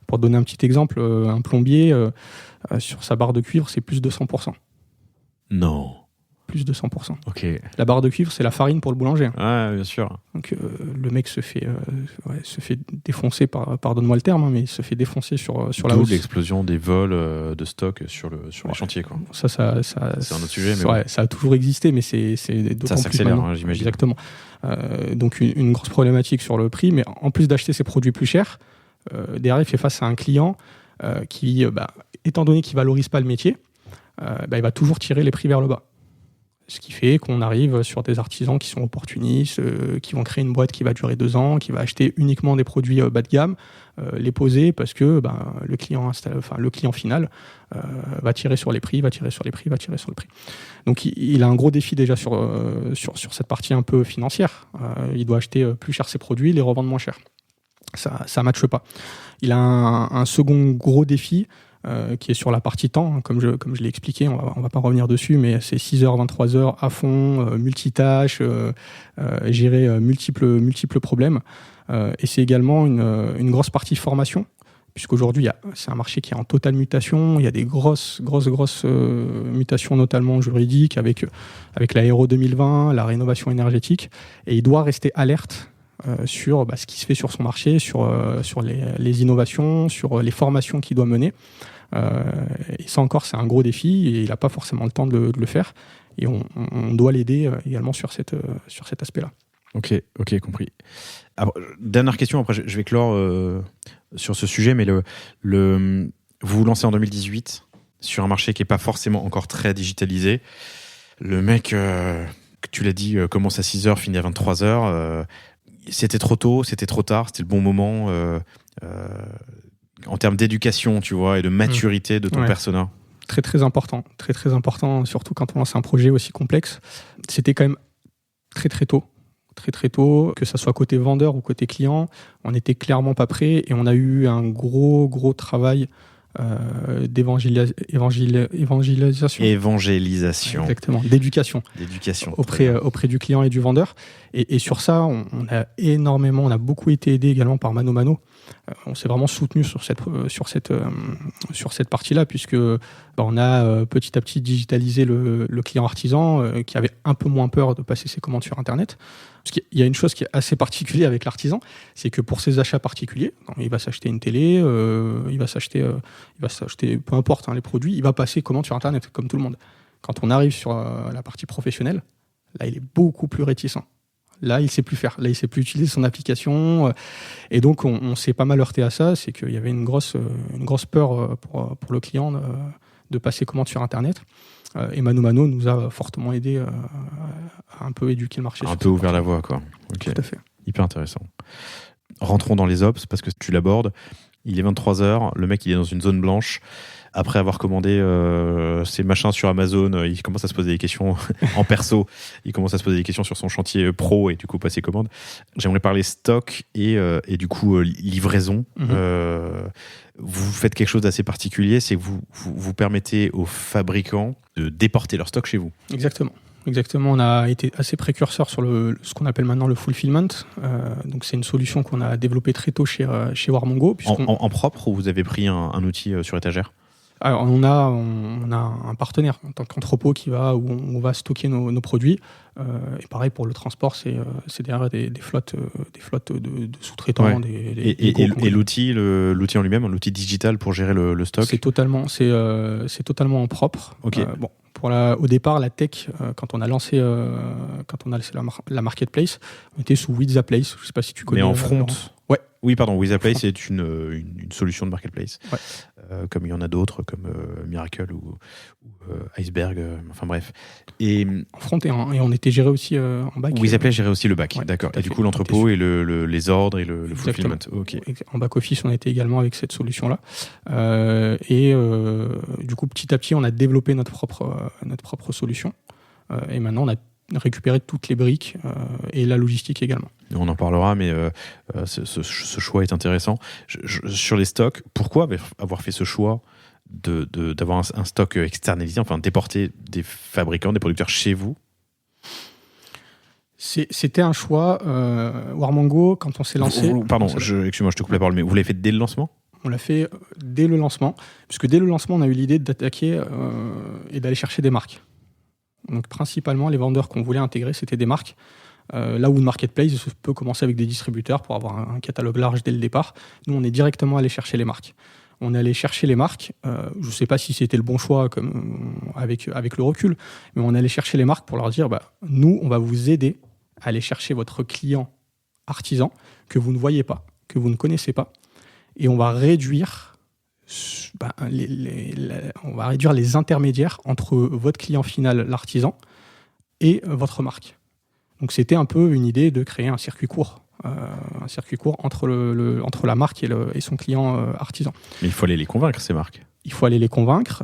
Pour donner un petit exemple, un plombier sur sa barre de cuivre, c'est plus de 100%. Non. Plus de 100%. Ok. La barre de cuivre, c'est la farine pour le boulanger. Ouais, bien sûr. Donc le mec se fait défoncer, pardonne-moi le terme, mais il se fait défoncer sur la hausse. D'où l'explosion des vols de stock sur les chantiers, quoi. Ça, c'est un autre sujet, mais ouais, ça a toujours existé, mais c'est d'autant ça plus s'accélère, maintenant. J'imagine. Exactement. Donc une grosse problématique sur le prix, mais en plus d'acheter ces produits plus chers, derrière il fait face à un client qui, étant donné qu'il valorise pas le métier, il va toujours tirer les prix vers le bas. Ce qui fait qu'on arrive sur des artisans qui sont opportunistes, qui vont créer une boîte qui va durer 2 ans, qui va acheter uniquement des produits bas de gamme, les poser parce que le client final va tirer sur les prix. Donc il a un gros défi déjà sur cette partie un peu financière. Il doit acheter plus cher ses produits, les revendre moins cher. Ça ne matche pas. Il a un second gros défi qui est sur la partie temps, comme je l'ai expliqué, on va pas revenir dessus, mais c'est 6h, 23h à fond, multitâche, gérer multiples problèmes. Et c'est également une grosse partie formation, puisqu'aujourd'hui, c'est un marché qui est en totale mutation. Il y a des grosses mutations, notamment juridiques, avec l'aéro 2020, la rénovation énergétique, et il doit rester alerte sur ce qui se fait sur son marché, sur les innovations, sur les formations qu'il doit mener. Et ça encore, c'est un gros défi et il n'a pas forcément le temps de le faire. Et on doit l'aider également sur cet aspect-là. Ok, compris. Alors, dernière question, après je vais clore sur ce sujet, mais vous vous lancez en 2018 sur un marché qui n'est pas forcément encore très digitalisé. Le mec, que tu l'as dit, commence à 6h, finit à 23h. C'était trop tôt, c'était trop tard, c'était le bon moment en termes d'éducation, tu vois, et de maturité de ton persona. Très très important, surtout quand on lance un projet aussi complexe. C'était quand même très très tôt, que ça soit côté vendeur ou côté client, on n'était clairement pas prêt et on a eu un gros travail évangélisation. Exactement, d'éducation auprès du client et du vendeur. Et sur ça, on a beaucoup été aidé également par Mano Mano. On s'est vraiment soutenu sur cette partie-là, puisque on a petit à petit digitalisé le client artisan qui avait un peu moins peur de passer ses commandes sur Internet. Parce qu'il y a une chose qui est assez particulière avec l'artisan, c'est que pour ses achats particuliers, il va s'acheter une télé, il va s'acheter peu importe les produits, il va passer commande sur Internet comme tout le monde. Quand on arrive sur la partie professionnelle, là il est beaucoup plus réticent. Là, il ne sait plus faire. Là, il ne sait plus utiliser son application. Et donc, on s'est pas mal heurté à ça. C'est qu'il y avait une grosse peur pour le client de passer commande sur Internet. Et Mano Mano nous a fortement aidé à un peu éduquer le marché. Un peu ouvert la voie, quoi. Okay. Tout à fait. Hyper intéressant. Rentrons dans les ops, parce que tu l'abordes. Il est 23h, le mec, il est dans une zone blanche. Après avoir commandé ses machins sur Amazon, il commence à se poser des questions en perso. Il commence à se poser des questions sur son chantier pro et du coup passer commande. J'aimerais parler stock et du coup livraison. Vous faice quelque chose d'assez particulier, c'est que vous permettez aux fabricants de déporter leur stock chez vous. Exactement, on a été assez précurseur sur ce qu'on appelle maintenant le fulfillment. Donc c'est une solution qu'on a développée très tôt chez Warmongo. En propre, ou vous avez pris un outil sur étagère ? Alors, on a un partenaire en tant qu'entrepôt où on va stocker nos produits. Et pareil pour le transport, c'est derrière des flottes de sous-traitants. Ouais. Et l'outil en lui-même, l'outil digital pour gérer le stock. C'est totalement en propre. Okay. Au départ, la tech, quand on a lancé la marketplace, on était sous WizzaPlace. Je ne sais pas si tu connais. Mais en front. Ouais. Oui, pardon. WizzaPlace, c'est une solution de marketplace. Ouais. Comme il y en a d'autres, comme Miracle ou Iceberg, enfin bref. Et en front et on était géré aussi en back. WizzaPlace gérait aussi le back, ouais, d'accord. Et du coup, l'entrepôt et les ordres et le fulfillment. Okay. En back-office, on était également avec cette solution-là. Du coup, petit à petit, on a développé notre propre solution. Et maintenant, on a récupéré toutes les briques et la logistique également. On en parlera, mais ce choix est intéressant. Sur les stocks, pourquoi avoir fait ce choix d'avoir un stock externalisé, enfin déporter des fabricants, des producteurs chez vous ? C'était un choix. Warmongo, quand on s'est lancé... Excuse-moi, je te coupe la parole, mais vous l'avez fait dès le lancement ? On l'a fait dès le lancement, puisque dès le lancement, on a eu l'idée d'attaquer et d'aller chercher des marques. Donc principalement, les vendeurs qu'on voulait intégrer, c'était des marques. Là où une marketplace peut commencer avec des distributeurs pour avoir un catalogue large dès le départ, nous on est directement allé chercher les marques. On est allé chercher les marques, je ne sais pas si c'était le bon choix avec le recul, mais on est allé chercher les marques pour leur dire nous on va vous aider à aller chercher votre client artisan que vous ne voyez pas, que vous ne connaissez pas, et on va réduire les intermédiaires entre votre client final, l'artisan, et votre marque. Donc c'était un peu une idée de créer un circuit court entre la marque et son client artisan. Mais il faut aller les convaincre, ces marques. Il faut aller les convaincre,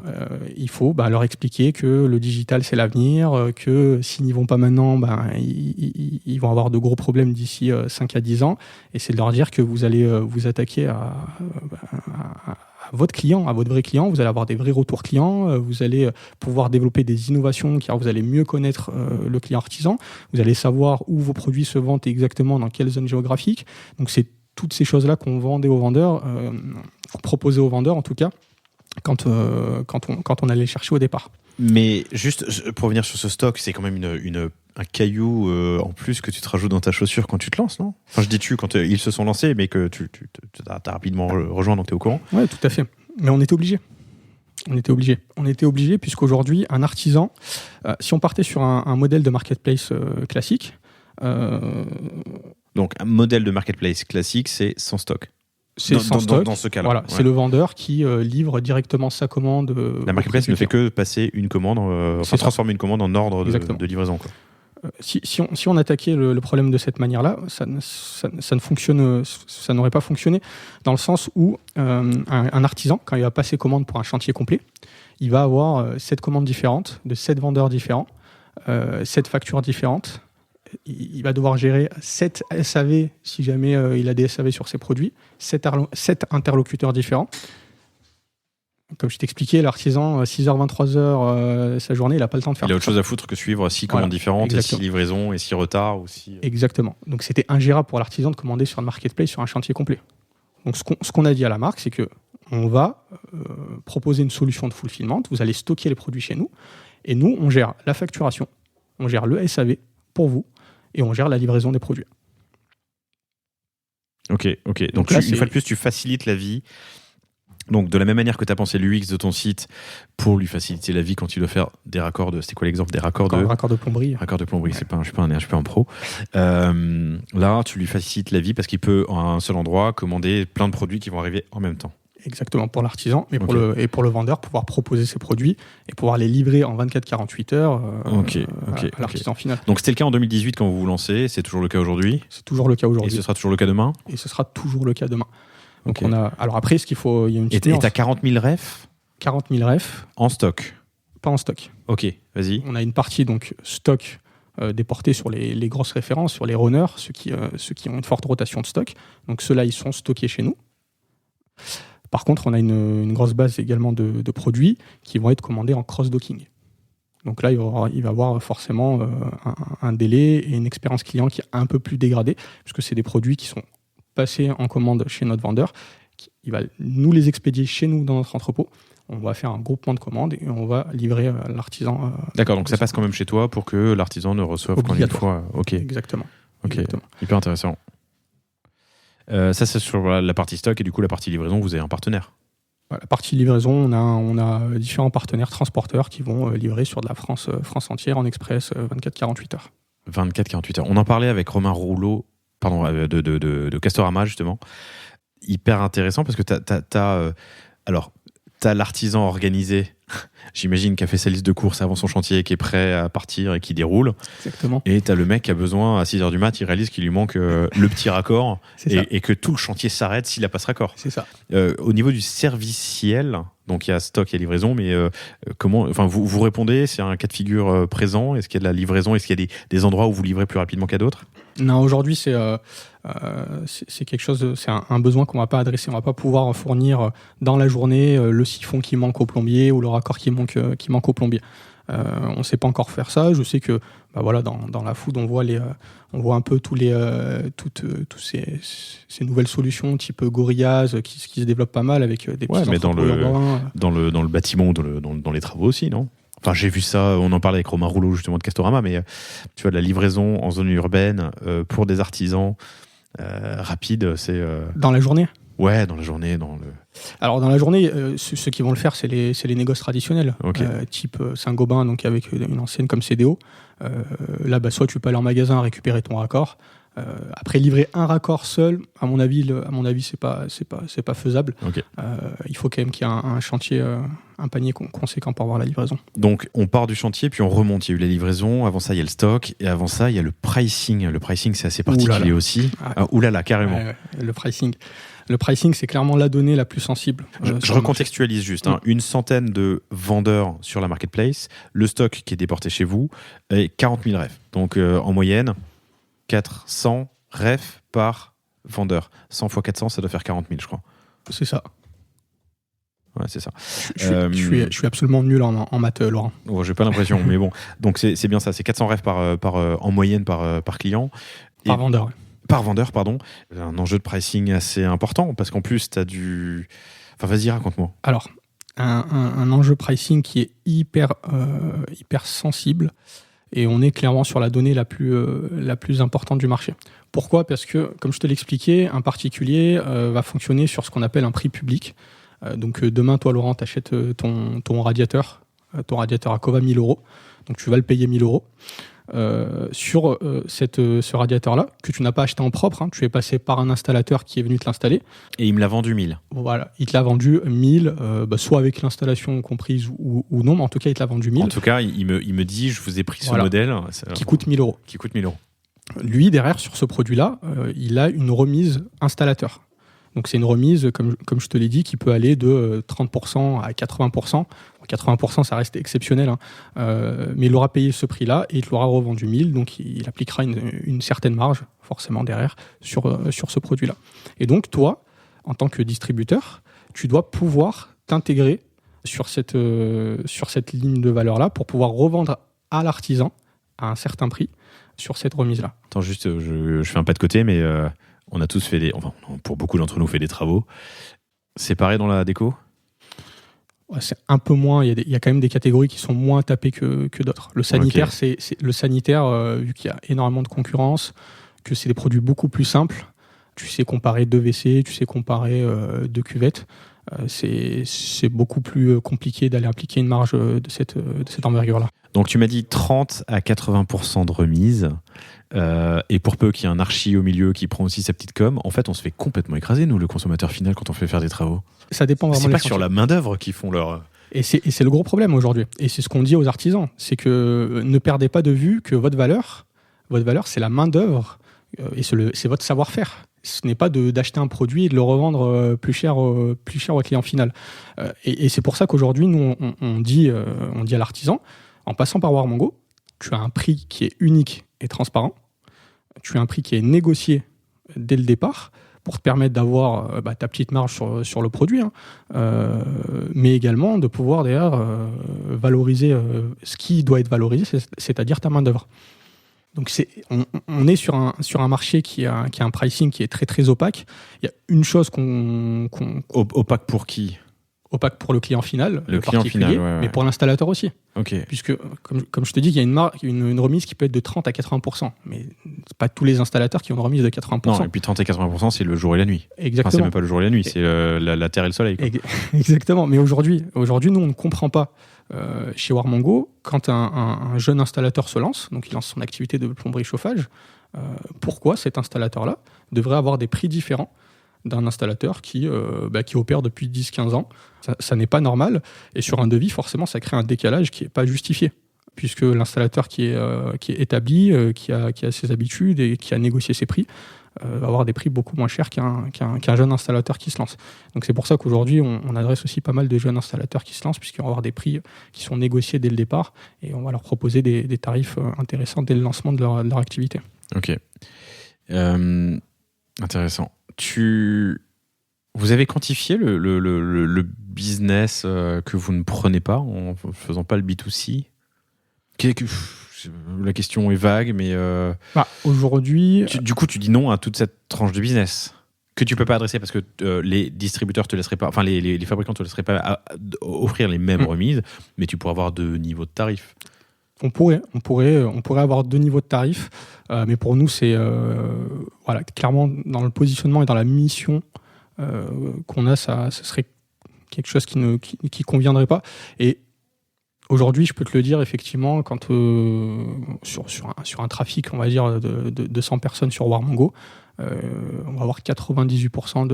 il faut leur expliquer que le digital c'est l'avenir, que s'ils n'y vont pas maintenant, ils vont avoir de gros problèmes d'ici 5 à 10 ans, et c'est de leur dire que vous allez vous attaquer à votre client, à votre vrai client, vous allez avoir des vrais retours clients, vous allez pouvoir développer des innovations car vous allez mieux connaître le client artisan, vous allez savoir où vos produits se vendent exactement, dans quelle zone géographique. Donc c'est toutes ces choses-là qu'on vendait aux vendeurs, qu'on proposait aux vendeurs en tout cas, quand on allait chercher au départ. Mais juste pour revenir sur ce stock, c'est quand même un caillou en plus que tu te rajoutes dans ta chaussure quand tu te lances, non ? Enfin, je dis quand ils se sont lancés, mais que tu as rapidement rejoint, donc tu es au courant. Oui, tout à fait. Mais on était obligé. On était obligé puisqu'aujourd'hui, un artisan, si on partait sur un modèle de marketplace classique... Donc, un modèle de marketplace classique, c'est sans stock. C'est sans stock. Dans ce cas-là. Voilà, ouais. C'est le vendeur qui livre directement sa commande. La marketplace ne fait que passer une commande, transformer une commande en ordre de livraison, quoi. Si on attaquait le problème de cette manière-là, ça n'aurait pas fonctionné, dans le sens où un artisan, quand il va passer commande pour un chantier complet, il va avoir 7 commandes différentes, de 7 vendeurs différents, 7 factures différentes. Il va devoir gérer 7 SAV si jamais il a des SAV sur ses produits, 7 interlocuteurs différents. Comme je t'expliquais, l'artisan, 6h, 23h, sa journée, il n'a pas le temps de faire Il a autre chose à foutre que suivre 6 commandes différentes, et 6 livraisons, et 6 retards. Exactement. Donc, c'était ingérable pour l'artisan de commander sur le marketplace sur un chantier complet. Donc, ce qu'on a dit à la marque, c'est qu'on va proposer une solution de fulfillment. Vous allez stocker les produits chez nous. Et nous, on gère la facturation, on gère le SAV pour vous, et on gère la livraison des produits. Ok. Donc là, une fois de plus, tu facilites la vie. Donc, de la même manière que tu as pensé l'UX de ton site pour lui faciliter la vie quand il doit faire des raccords de... C'était quoi l'exemple? Des raccords de plomberie. Raccords de plomberie, ouais. Je suis pas un pro. Là, tu lui facilites la vie parce qu'il peut, à un seul endroit, commander plein de produits qui vont arriver en même temps. Exactement, pour l'artisan, mais pour le vendeur, pouvoir proposer ses produits et pouvoir les livrer en 24-48 heures à l'artisan final. Donc c'était le cas en 2018 quand vous vous lancez, c'est toujours le cas aujourd'hui? C'est toujours le cas aujourd'hui. Et ce sera toujours le cas demain? Et ce sera toujours le cas demain. Donc alors après, il y a une petite nuance. Et t'as 40 000 refs? 40 000 refs. En stock? Pas en stock. Ok, vas-y. On a une partie donc stock déportée sur les grosses références, sur les runners, ceux qui ont une forte rotation de stock. Donc ceux-là, ils sont stockés chez nous. Par contre, on a une grosse base également de produits qui vont être commandés en cross-docking. Donc là, il va y avoir forcément un délai et une expérience client qui est un peu plus dégradée, puisque c'est des produits qui sont passés en commande chez notre vendeur. Il va nous les expédier chez nous dans notre entrepôt. On va faire un groupement de commandes et on va livrer l'artisan. D'accord, donc ça passe quand même chez toi pour que l'artisan ne reçoive qu'en une fois. Ok. Exactement. Hyper intéressant. Ça, c'est sur la partie stock, et du coup, la partie livraison, vous avez un partenaire. La partie livraison, on a différents partenaires transporteurs qui vont livrer sur de la France entière en express 24-48 heures. 24-48 heures. On en parlait avec Romain Rouleau, de Castorama, justement. Hyper intéressant parce que t'as l'artisan organisé, j'imagine, qui a fait sa liste de courses avant son chantier, qui est prêt à partir et qui déroule. Exactement. Et t'as le mec qui a besoin, à 6h du mat, il réalise qu'il lui manque le petit raccord et que tout le chantier s'arrête s'il n'a pas ce raccord. C'est ça. Au niveau du serviciel, donc il y a stock et livraison, mais vous répondez, c'est un cas de figure présent? Est-ce qu'il y a de la livraison? Est-ce qu'il y a des endroits où vous livrez plus rapidement qu'à d'autres? Non, aujourd'hui, c'est quelque chose, c'est un besoin qu'on ne va pas adresser. On ne va pas pouvoir fournir dans la journée le siphon qui manque au plombier ou le raccord qui manque au plombier. On ne sait pas encore faire ça. Je sais que dans la food, on voit un peu toutes ces nouvelles solutions type Gorillaz qui se développent pas mal avec des petits entrepôts urbains. Dans le bâtiment ou dans les travaux aussi, non? Enfin, j'ai vu ça, on en parlait avec Romain Rouleau justement de Castorama, mais tu vois, de la livraison en zone urbaine pour des artisans rapide, c'est... Dans la journée? Ouais, dans la journée. Alors, dans la journée, ceux qui vont le faire, c'est les négoces traditionnels, type Saint-Gobain, donc avec une enseigne comme CDO. Là, soit tu peux aller en magasin récupérer ton raccord. Après, livrer un raccord seul, à mon avis, c'est pas faisable. Okay. Il faut quand même qu'il y ait un chantier, un panier conséquent pour avoir la livraison. Donc, on part du chantier, puis on remonte. Il y a eu la livraison, avant ça, il y a le stock, et avant ça, il y a le pricing. Le pricing, c'est assez particulier aussi. Oulala, carrément. Ouais, le pricing. Le pricing, c'est clairement la donnée la plus sensible. Je recontextualise juste. Une centaine de vendeurs sur la marketplace, le stock qui est déporté chez vous, et 40 000 refs. Donc, en moyenne, 400 refs par vendeur. 100 x 400, ça doit faire 40 000, je crois. C'est ça. Ouais, c'est ça. Je suis absolument nul en maths, Laurent. Oh, j'ai pas l'impression, mais bon. Donc, c'est bien ça. C'est 400 refs en moyenne par client. Par vendeur, ouais. Par vendeur, pardon. Un enjeu de pricing assez important, parce qu'en plus, tu as du... Enfin, vas-y, raconte-moi. Alors, un enjeu pricing qui est hyper sensible, et on est clairement sur la donnée la plus importante du marché. Pourquoi ? Parce que, comme je te l'expliquais, un particulier va fonctionner sur ce qu'on appelle un prix public. Donc demain, toi, Laurent, tu achètes ton radiateur à Cova 1000 €. Donc tu vas le payer 1000 €. Sur ce radiateur-là, que tu n'as pas acheté en propre, tu es passé par un installateur qui est venu te l'installer. Et il me l'a vendu 1000. Voilà, il te l'a vendu 1000, soit avec l'installation comprise ou non, mais en tout cas, il te l'a vendu 1000. En tout cas, il me dit, je vous ai pris ce modèle. Qui coûte 1000 €. Qui coûte 1000 €. Lui, derrière, sur ce produit-là, il a une remise installateur. Donc c'est une remise, comme je te l'ai dit, qui peut aller de 30% à 80%. 80%, ça reste exceptionnel, mais il aura payé ce prix-là et il l'aura revendu 1000, donc il appliquera une certaine marge, forcément, derrière, sur ce produit-là. Et donc, toi, en tant que distributeur, tu dois pouvoir t'intégrer sur cette ligne de valeur-là pour pouvoir revendre à l'artisan à un certain prix sur cette remise-là. Attends, juste, je fais un pas de côté, mais on a tous fait pour beaucoup d'entre nous, fait des travaux. C'est pareil dans la déco ? Ouais, c'est un peu moins. Il y a quand même des catégories qui sont moins tapées que d'autres. Le sanitaire, okay. Le sanitaire, vu qu'il y a énormément de concurrence, que c'est des produits beaucoup plus simples. Tu sais comparer 2 WC, tu sais comparer 2 cuvettes. C'est beaucoup plus compliqué d'aller appliquer une marge de cette envergure-là. Donc tu m'as dit 30 à 80% de remise. Et pour peu qu'il y ait un archi au milieu qui prend aussi sa petite com, en fait, on se fait complètement écraser, nous, le consommateur final, quand on fait faire des travaux. Ça dépend vraiment. C'est pas sur la main-d'œuvre qu'ils font leur. Et c'est le gros problème aujourd'hui. Et c'est ce qu'on dit aux artisans. C'est que ne perdez pas de vue que votre valeur, c'est la main-d'œuvre et c'est votre savoir-faire. Ce n'est pas d'acheter un produit et de le revendre plus cher au client final. Et c'est pour ça qu'aujourd'hui, nous, on dit à l'artisan, en passant par Warmango, tu as un prix qui est unique et transparent. Tu as un prix qui est négocié dès le départ pour te permettre d'avoir ta petite marge sur le produit, mais également de pouvoir d'ailleurs valoriser ce qui doit être valorisé, c'est-à-dire ta main-d'œuvre. Donc on est sur un marché qui a un pricing qui est très très opaque. Il y a une chose opaque pour qui ? Opaque pour le client final, le client final, ouais. Mais pour l'installateur aussi. Okay. Puisque, comme je te dis, il y a une remise qui peut être de 30 à 80%. Mais c'est pas tous les installateurs qui ont une remise de 80%. Non, et puis 30 à 80%, c'est le jour et la nuit. Exactement. Enfin, c'est même pas le jour et la nuit, c'est la terre et le soleil. Quoi. Exactement. Mais aujourd'hui, nous, on ne comprend pas chez Warmango, quand un jeune installateur se lance, donc il lance son activité de plomberie chauffage, pourquoi cet installateur-là devrait avoir des prix différents d'un installateur qui opère depuis 10-15 ans. Ça n'est pas normal. Et sur un devis, forcément, ça crée un décalage qui n'est pas justifié. Puisque l'installateur qui est établi, qui a ses habitudes et qui a négocié ses prix, va avoir des prix beaucoup moins chers qu'un jeune installateur qui se lance. Donc c'est pour ça qu'aujourd'hui, on adresse aussi pas mal de jeunes installateurs qui se lancent, puisqu'ils vont avoir des prix qui sont négociés dès le départ. Et on va leur proposer des tarifs intéressants dès le lancement de leur activité. Ok. Intéressant. Vous avez quantifié le business que vous ne prenez pas en ne faisant pas le B2C ? La question est vague, mais aujourd'hui... Du coup, tu dis non à toute cette tranche de business que tu ne peux pas adresser parce que les distributeurs te laisseraient pas, enfin les fabricants te laisseraient pas offrir les mêmes remises, mais tu pourrais avoir 2 niveaux de tarifs. On pourrait avoir 2 niveaux de tarifs, mais pour nous, c'est clairement dans le positionnement et dans la mission qu'on a, ça serait quelque chose qui conviendrait pas. Et aujourd'hui, je peux te le dire, effectivement, quand sur un trafic, on va dire, de 100 personnes sur Warmango, on va avoir 98%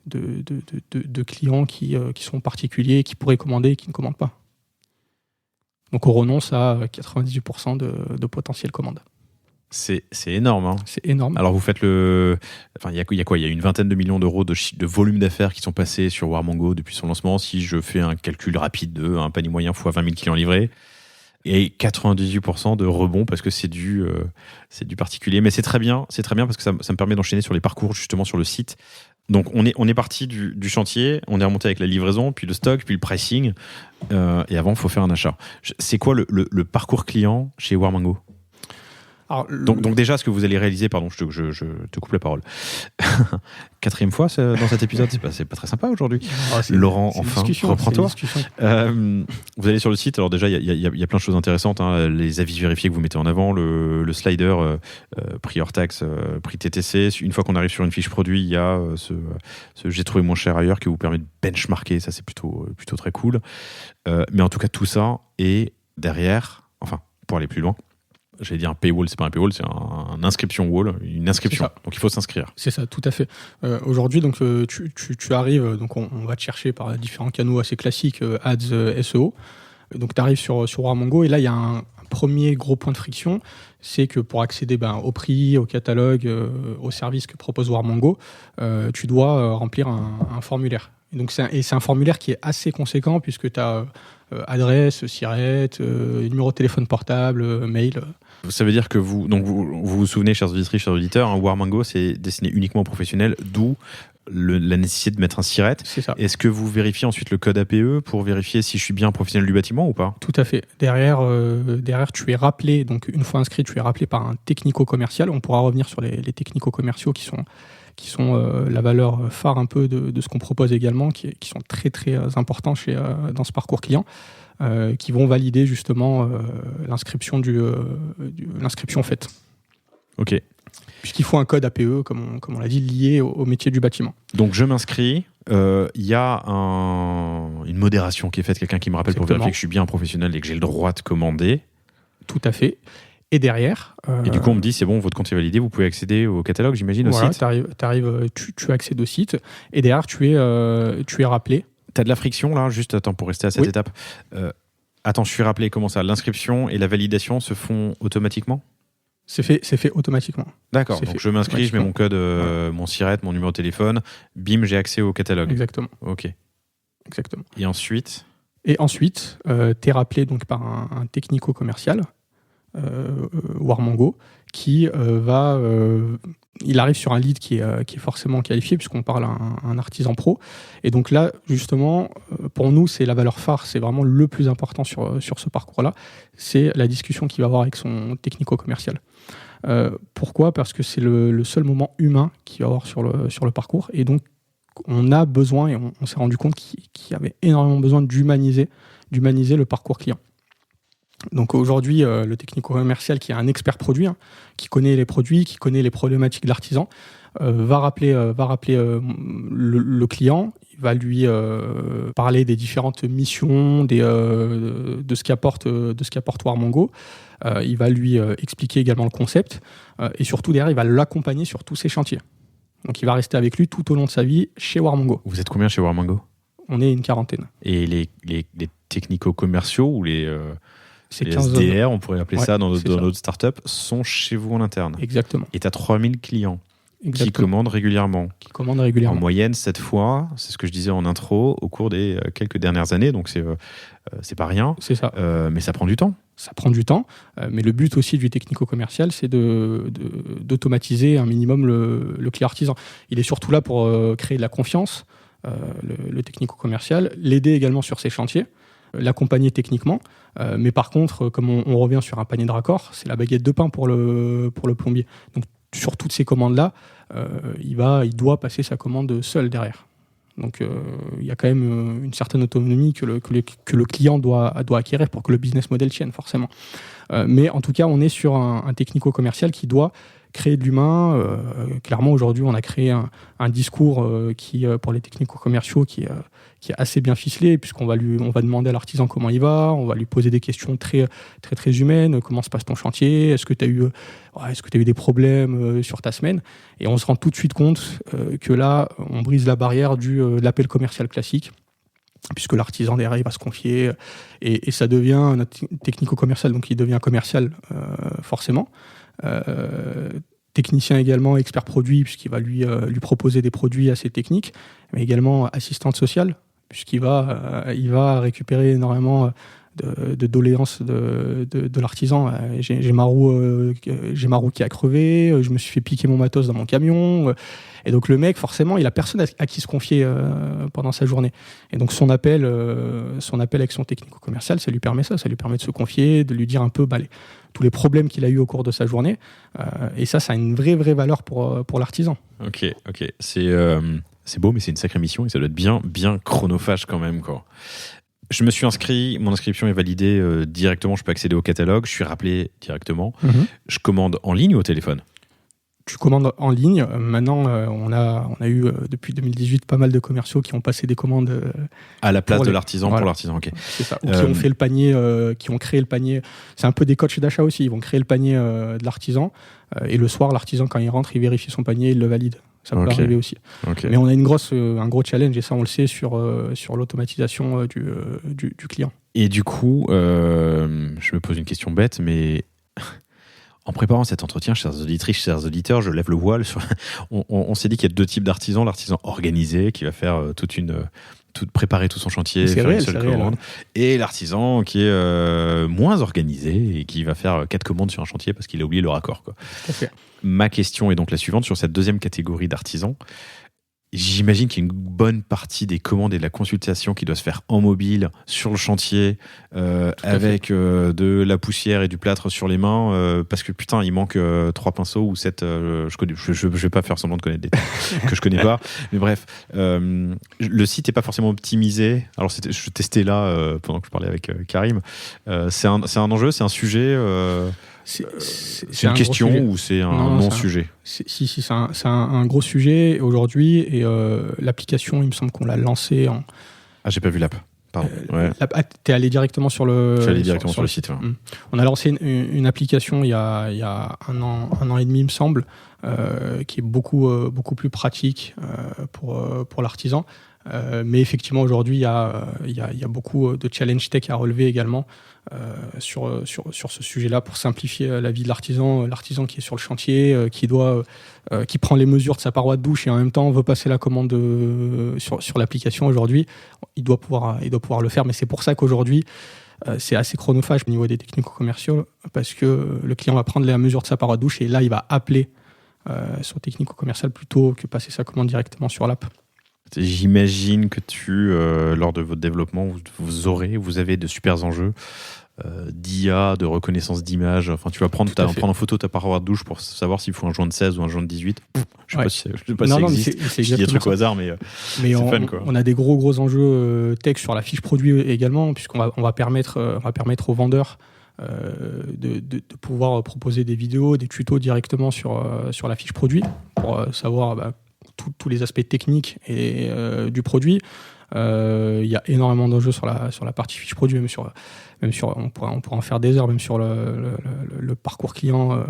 de clients qui sont particuliers et qui pourraient commander et qui ne commandent pas. Donc on renonce à 98% de potentiel commande. C'est énorme. Hein. C'est énorme. Alors vous faites il y a quoi ? Il y a une vingtaine de millions d'euros de volume d'affaires qui sont passés sur Warmango depuis son lancement. Si je fais un calcul rapide de un panier moyen fois 20 000 clients livrés, et 98% de rebond parce que c'est du particulier. Mais c'est très bien parce que ça me permet d'enchaîner sur les parcours justement sur le site. Donc on est parti du chantier, on est remonté avec la livraison, puis le stock, puis le pricing, et avant il faut faire un achat. C'est quoi le parcours client chez Warmango ? Alors, donc déjà, ce que vous allez réaliser, pardon, je te coupe la parole. 4e fois dans cet épisode, c'est pas très sympa aujourd'hui. Laurent, enfin, reprends-toi. Vous allez sur le site, alors déjà, il y a plein de choses intéressantes, hein, les avis vérifiés que vous mettez en avant, le slider, prix hors taxe, prix TTC. Une fois qu'on arrive sur une fiche produit, il y a ce j'ai trouvé moins cher ailleurs qui vous permet de benchmarker, ça c'est plutôt très cool. Mais en tout cas, tout ça est derrière, enfin, pour aller plus loin, j'allais dire un paywall, c'est pas un paywall, c'est un inscription wall, une inscription. Donc il faut s'inscrire. C'est ça, tout à fait. Aujourd'hui, donc tu arrives, donc on va te chercher par différents canaux assez classiques, ads, SEO. Donc tu arrives sur Warmango et là il y a un premier gros point de friction, c'est que pour accéder au prix, au catalogue, aux services que propose Warmango, tu dois remplir un formulaire. Et donc c'est un formulaire qui est assez conséquent puisque tu as adresse, SIRET, numéro de téléphone portable, mail. Ça veut dire que vous vous souvenez, chers auditrices, chers auditeurs, Warmango, c'est destiné uniquement aux professionnels, d'où la nécessité de mettre un SIRET. C'est ça. Est-ce que vous vérifiez ensuite le code APE pour vérifier si je suis bien un professionnel du bâtiment ou pas ? Tout à fait. Derrière, tu es rappelé, donc une fois inscrit, tu es rappelé par un technico-commercial. On pourra revenir sur les technico-commerciaux qui sont la valeur phare un peu de ce qu'on propose également, qui sont très très importants dans ce parcours client, qui vont valider justement l'inscription l'inscription faite. Ok. Puisqu'il faut un code APE, comme on l'a dit, lié au métier du bâtiment. Donc je m'inscris, y a une modération qui est faite, quelqu'un qui me rappelle pour vérifier que je suis bien un professionnel et que j'ai le droit de commander. Tout à fait. Et derrière... Et du coup, on me dit, c'est bon, votre compte est validé, vous pouvez accéder au catalogue, j'imagine, au site. Tu accèdes au site, et derrière, tu es rappelé. T'as de la friction, là, juste, attends, pour rester à cette étape. Attends, je suis rappelé, comment ça ? L'inscription et la validation se font automatiquement ? C'est fait automatiquement. D'accord, donc je m'inscris, je mets mon code, mon SIRET, mon numéro de téléphone, bim, j'ai accès au catalogue. Exactement. Ok. Exactement. Et ensuite, tu es rappelé donc, par un technico-commercial, Warmango, qui il arrive sur un lead qui est forcément qualifié, puisqu'on parle à un artisan pro. Et donc là, justement, pour nous, c'est la valeur phare, c'est vraiment le plus important sur ce parcours-là, c'est la discussion qu'il va avoir avec son technico-commercial. Pourquoi ? Parce que c'est le seul moment humain qu'il va avoir sur le parcours. Et donc, on a besoin, et on s'est rendu compte qu'il y avait énormément besoin d'humaniser le parcours client. Donc aujourd'hui, le technico-commercial qui est un expert produit, qui connaît les produits, qui connaît les problématiques de l'artisan, va rappeler le client, il va lui parler des différentes missions, de ce qu'apporte Warmango. Il va lui expliquer également le concept et surtout derrière, il va l'accompagner sur tous ses chantiers. Donc il va rester avec lui tout au long de sa vie chez Warmango. Vous êtes combien chez Warmango ? On est une quarantaine. Et les technico-commerciaux ou les c'est les 15 SDR, on pourrait appeler ça dans ça. notre startup, sont chez vous en interne. Exactement. Et tu as 3000 clients qui Exactement. commandent régulièrement. En moyenne, 7 fois, c'est ce que je disais en intro, au cours des quelques dernières années, donc c'est pas rien. C'est ça. Mais ça prend du temps. Ça prend du temps, mais le but aussi du technico-commercial, c'est d'automatiser un minimum le client artisan. Il est surtout là pour créer de la confiance, le technico-commercial, l'aider également sur ses chantiers, l'accompagner techniquement, mais par contre, comme on revient sur un panier de raccord, c'est la baguette de pain pour le plombier. Donc sur toutes ces commandes-là, il doit passer sa commande seul derrière. Donc il y a quand même une certaine autonomie que le client doit acquérir pour que le business model tienne forcément. Mais en tout cas, on est sur un technico-commercial qui doit créer de l'humain. Clairement, aujourd'hui, on a créé un discours qui, pour les technico-commerciaux qui est assez bien ficelé, puisqu'on va demander à l'artisan comment il va, on va lui poser des questions très, très, très humaines. Comment se passe ton chantier ? Est-ce que tu as eu des problèmes sur ta semaine ? Et on se rend tout de suite compte que là, on brise la barrière de l'appel commercial classique, puisque l'artisan derrière il va se confier et ça devient un technico-commercial, donc il devient commercial forcément. Technicien également, expert produit, puisqu'il va lui proposer des produits assez techniques, mais également assistante sociale, puisqu'il va récupérer énormément de doléances de l'artisan. J'ai ma roue qui a crevé, je me suis fait piquer mon matos dans mon camion. Et donc le mec, forcément, il a personne à qui se confier pendant sa journée. Et donc son appel avec son technico-commercial, ça lui permet de se confier, de lui dire un peu tous les problèmes qu'il a eu au cours de sa journée. Et ça a une vraie valeur pour l'artisan. Ok. C'est beau, mais c'est une sacrée mission et ça doit être bien chronophage quand même, quoi. Je me suis inscrit, mon inscription est validée directement, je peux accéder au catalogue, je suis rappelé directement. Je commande en ligne ou au téléphone ? Tu commandes en ligne. Maintenant, on a eu depuis 2018 pas mal de commerciaux qui ont passé des commandes à la place de l'artisan, voilà. Pour l'artisan. Ok. C'est ça. Ou qui ont fait le panier, qui ont créé le panier. C'est un peu des coachs d'achat aussi. Ils vont créer le panier de l'artisan et le soir, l'artisan quand il rentre, il vérifie son panier, il le valide. Ça peut arriver aussi. Okay. Mais on a un gros challenge et ça on le sait sur l'automatisation du client. Et du coup, je me pose une question bête, mais en préparant cet entretien, chers auditrices, chers auditeurs, je lève le voile. On s'est dit qu'il y a 2 types d'artisans. L'artisan organisé qui va faire préparer tout son chantier, faire une seule commande. Et l'artisan qui est moins organisé et qui va faire 4 commandes sur un chantier parce qu'il a oublié le raccord, quoi. Okay. Ma question est donc la suivante sur cette deuxième catégorie d'artisans. J'imagine qu'il y a une bonne partie des commandes et de la consultation qui doit se faire en mobile, sur le chantier, avec de la poussière et du plâtre sur les mains, parce que putain, il manque 3 pinceaux ou 7. Je vais pas faire semblant de connaître des trucs que je connais pas. Mais bref, le site est pas forcément optimisé. Alors, je testais là pendant que je parlais avec Karim. C'est un enjeu, c'est un sujet. C'est une question ou c'est un non-sujet? Si, c'est un gros sujet aujourd'hui et l'application, il me semble qu'on l'a lancée en... Ah, j'ai pas vu l'app. Pardon. T'es allé directement sur le... Je suis allé directement sur le site. Ouais. On a lancé une application il y a un an et demi, il me semble, qui est beaucoup plus pratique pour l'artisan. Mais effectivement, aujourd'hui, il y a beaucoup de challenge tech à relever également sur ce sujet-là pour simplifier la vie de l'artisan qui est sur le chantier, qui prend les mesures de sa paroi de douche et en même temps veut passer la commande sur l'application aujourd'hui. Il doit pouvoir le faire, mais c'est pour ça qu'aujourd'hui, c'est assez chronophage au niveau des technico-commerciaux parce que le client va prendre la mesure de sa paroi de douche et là, il va appeler son technico-commercial plutôt que passer sa commande directement sur l'app. J'imagine que lors de votre développement, vous avez de super enjeux d'IA, de reconnaissance d'image. Enfin, tu vas prendre en photo ta paroi de douche pour savoir s'il faut un joint de 16 ou un joint de 18. Je sais pas si ça existe. Je dis des trucs au hasard, mais c'est fun, quoi. On a des gros enjeux tech sur la fiche produit également, puisqu'on va permettre aux vendeurs de pouvoir proposer des vidéos, des tutos directement sur la fiche produit pour savoir tous les aspects techniques et du produit. Il y a énormément d'enjeux sur la partie fiche produit, même sur on pourra en faire des heures, même sur le parcours client,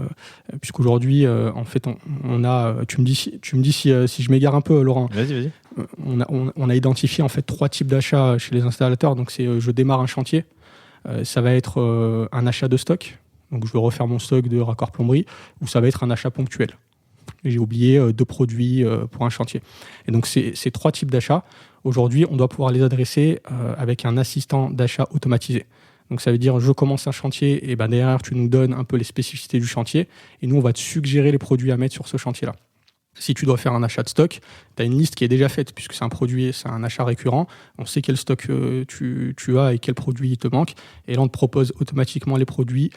puisqu'aujourd'hui, en fait, on a. Tu me dis si je m'égare un peu, Laurent. Vas-y. On a identifié en fait 3 types d'achats chez les installateurs. Donc c'est je démarre un chantier, ça va être un achat de stock. Donc je veux refaire mon stock de raccord plomberie, ou ça va être un achat ponctuel. J'ai oublié 2 produits pour un chantier. Et donc, ces 3 types d'achats, aujourd'hui, on doit pouvoir les adresser avec un assistant d'achat automatisé. Donc, ça veut dire, je commence un chantier, et derrière, tu nous donnes un peu les spécificités du chantier, et nous, on va te suggérer les produits à mettre sur ce chantier-là. Si tu dois faire un achat de stock, tu as une liste qui est déjà faite, puisque c'est un achat récurrent. On sait quel stock tu as et quel produit il te manque. Et là, on te propose automatiquement les produits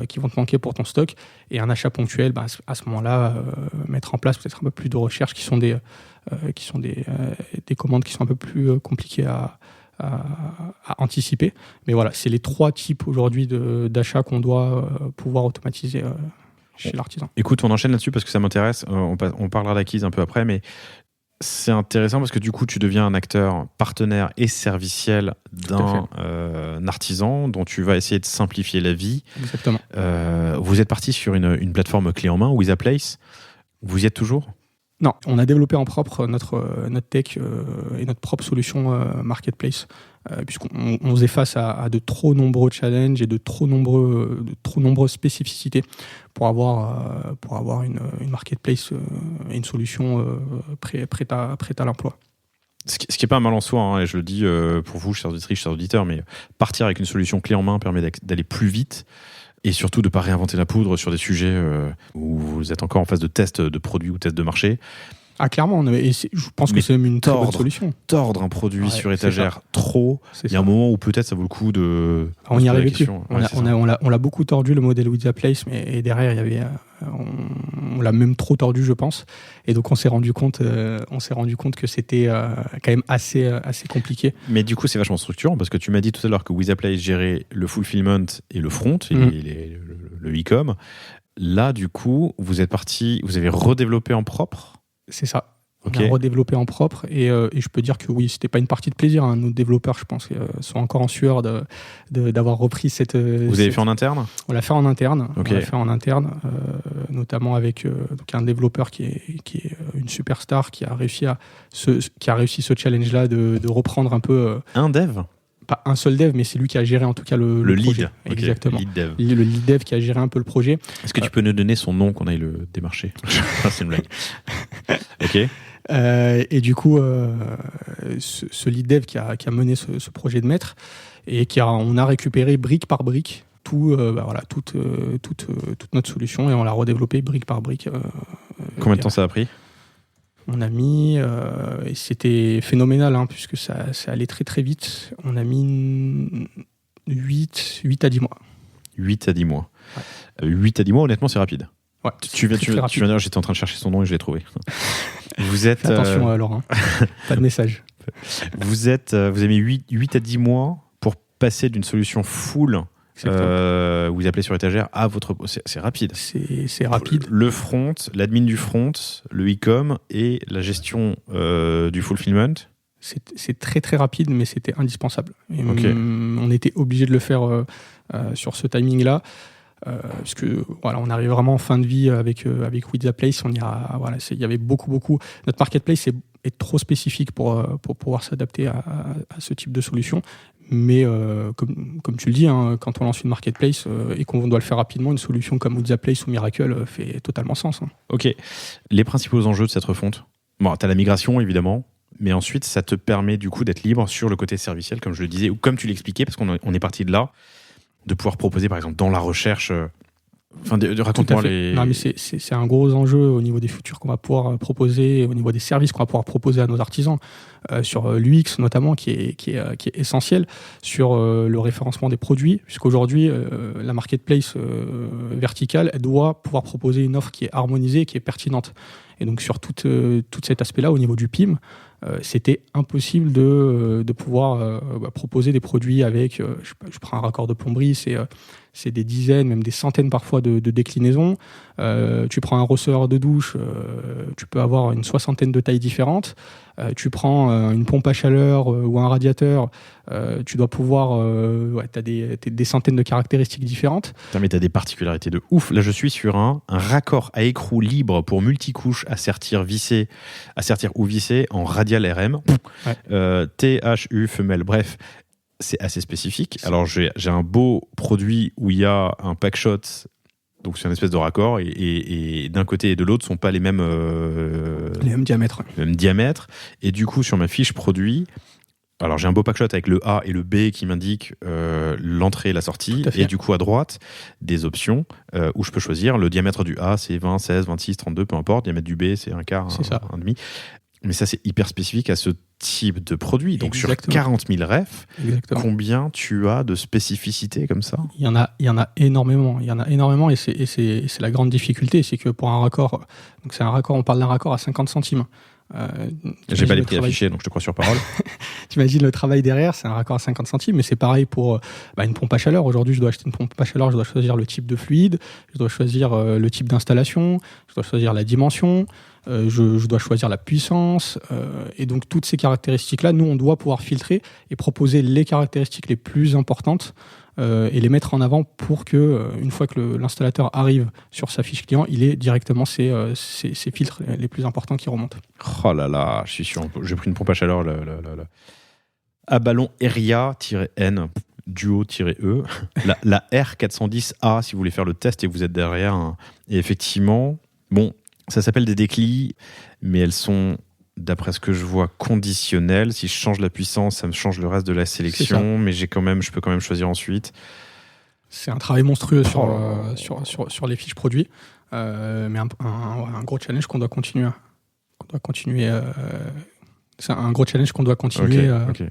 qui vont te manquer pour ton stock. Et un achat ponctuel, à ce moment-là, mettre en place peut-être un peu plus de recherche qui sont des commandes qui sont un peu plus compliquées à anticiper. Mais voilà, c'est les 3 types aujourd'hui d'achats qu'on doit pouvoir automatiser chez l'artisan. Écoute, on enchaîne là-dessus parce que ça m'intéresse. On parlera d'acquise un peu après, mais c'est intéressant parce que du coup, tu deviens un acteur partenaire et serviciel d'un artisan dont tu vas essayer de simplifier la vie. Exactement. Vous êtes parti sur une plateforme clé en main, WizaPlace. Vous y êtes toujours ? Non, on a développé en propre notre tech et notre propre solution marketplace, puisqu'on faisait face à de trop nombreux challenges et de trop nombreuses spécificités pour avoir une marketplace et une solution prête à l'emploi. Ce qui n'est pas mal en soi, hein, et je le dis pour vous, chers auditrices, chers auditeurs, mais partir avec une solution clé en main permet d'aller plus vite. Et surtout de ne pas réinventer la poudre sur des sujets où vous êtes encore en phase de test de produit ou test de marché. Ah, clairement, je pense que c'est même une très bonne solution. Tordre un produit sur étagère trop, il y a un moment où peut-être ça vaut le coup de... On n'y arrivait plus. On l'a beaucoup tordu, le modèle WizaPlace, et derrière, il y avait... on l'a même trop tordu, je pense. Et donc, on s'est rendu compte que c'était quand même assez compliqué. Mais du coup, c'est vachement structurant, parce que tu m'as dit tout à l'heure que WizaPlace gérait le fulfillment et le front, le e-com. Là, du coup, vous avez redéveloppé en propre. C'est ça. On a redéveloppé en propre et je peux dire que oui, c'était pas une partie de plaisir. Nos développeurs, je pense, sont encore en sueur d'avoir repris cette. Vous avez fait en interne ? On l'a fait en interne. Okay. On l'a fait en interne, notamment avec donc un développeur qui est une superstar qui a réussi ce challenge-là de reprendre un peu. Un dev ? Pas un seul dev, mais c'est lui qui a géré en tout cas le projet. Lead. Exactement. Lead dev. Le lead dev qui a géré un peu le projet. Est-ce que tu peux nous donner son nom qu'on aille le démarcher ? C'est une blague. Ok. Et du coup, ce lead dev qui a mené ce projet de maître et on a récupéré brique par brique toute notre solution et on l'a redéveloppée brique par brique. Combien de temps ça a pris ? On a mis, et c'était phénoménal, puisque ça allait très très vite, on a mis 8 à 10 mois. 8 à 10 mois. Ouais. 8 à 10 mois, honnêtement, c'est rapide. Ouais, tu viens de dire, j'étais en train de chercher son nom et je l'ai trouvé. Vous êtes. Fais attention, Laurent. Pas de message. Vous avez mis 8 à 10 mois pour passer d'une solution full, vous appelez sur étagère, à votre. C'est rapide. C'est rapide. Le front, l'admin du front, le e-com et la gestion du fulfillment. C'est très très rapide, mais c'était indispensable. Et on était obligé de le faire sur ce timing-là. Parce que voilà, on arrive vraiment en fin de vie avec With the Place. Il y avait beaucoup. Notre marketplace est trop spécifique pour pouvoir s'adapter à ce type de solution. Mais comme tu le dis, quand on lance une marketplace et qu'on doit le faire rapidement, une solution comme With the Place ou Miracle fait totalement sens. Ok. Les principaux enjeux de cette refonte. Bon, t'as la migration évidemment. Mais ensuite, ça te permet du coup d'être libre sur le côté serviciel, comme je le disais, ou comme tu l'expliquais, parce qu'on est parti de là, de pouvoir proposer, par exemple, dans la recherche. Raconte-moi les. Non, mais c'est un gros enjeu au niveau des features qu'on va pouvoir proposer, au niveau des services qu'on va pouvoir proposer à nos artisans, sur l'UX notamment, qui est essentiel, sur le référencement des produits, puisqu'aujourd'hui, la marketplace verticale, elle doit pouvoir proposer une offre qui est harmonisée et qui est pertinente. Et donc, sur tout cet aspect-là, au niveau du PIM, c'était impossible de pouvoir proposer des produits avec, je prends un raccord de plomberie, c'est des dizaines, même des centaines parfois de déclinaisons. Tu prends un receveur de douche, tu peux avoir une soixantaine de tailles différentes. Tu prends une pompe à chaleur ou un radiateur, tu dois pouvoir... tu as des centaines de caractéristiques différentes. Mais tu as des particularités de ouf. Là, je suis sur un raccord à écrou libre pour multicouche à sertir ou visser en radial RM. Ouais. THU femelle, bref. C'est assez spécifique. Alors, j'ai un beau produit où il y a un packshot, donc c'est une espèce de raccord, et d'un côté et de l'autre ne sont pas les mêmes diamètres. Les mêmes diamètres. Et du coup, sur ma fiche produit, alors j'ai un beau packshot avec le A et le B qui m'indiquent l'entrée et la sortie. Et du coup, à droite, des options où je peux choisir. Le diamètre du A, c'est 20, 16, 26, 32, peu importe. Le diamètre du B, c'est un quart, un demi. Mais ça, c'est hyper spécifique à ce type de produit. Donc, Exactement. Sur 40 000 refs, combien tu as de spécificités comme ça ? Il y en a énormément. Et c'est la grande difficulté. C'est que pour un raccord, donc c'est un raccord, on parle d'un raccord à 50 centimes. J'ai pas les prix affichés, donc je te crois sur parole. T'imagines le travail derrière, c'est un raccord à 50 centimes, mais c'est pareil pour une pompe à chaleur. Aujourd'hui, je dois acheter une pompe à chaleur, je dois choisir le type de fluide, je dois choisir le type d'installation, je dois choisir la dimension, je dois choisir la puissance. Et donc, toutes ces caractéristiques-là, nous, on doit pouvoir filtrer et proposer les caractéristiques les plus importantes et les mettre en avant pour que, une fois que l'installateur arrive sur sa fiche client, il ait directement ces filtres les plus importants qui remontent. Oh là là, je suis sûr. J'ai pris une pompe à chaleur, à ballon Eria-N duo-E, la R410A si vous voulez faire le test et vous êtes derrière. Et effectivement, bon, ça s'appelle des déclis, mais elles sont, d'après ce que je vois, conditionnelles. Si je change la puissance, ça me change le reste de la sélection, mais je peux quand même choisir ensuite. C'est un travail monstrueux sur les fiches produits, mais un gros challenge qu'on doit continuer. C'est un gros challenge qu'on doit continuer okay.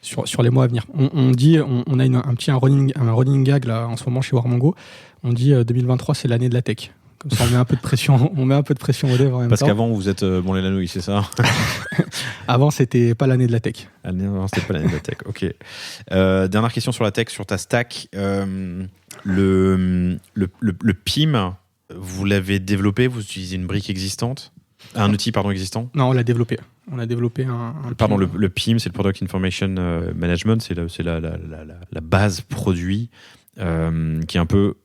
Sur les mois à venir. On dit, on a un running gag là en ce moment chez Warmango. On dit 2023 c'est l'année de la tech. Comme ça, on met un peu de pression aux devs en même temps. Parce qu'avant, vous êtes les lanouilles, c'est ça ? Avant, c'était pas l'année de la tech. Non, c'était pas l'année de la tech, ok. Dernière question sur la tech, sur ta stack. Le PIM, vous l'avez développé, vous utilisez une brique existante ? Un outil, existant ? Non, on l'a développé. On a développé un Pardon, le PIM, c'est le Product Information Management, c'est la base produit qui est un peu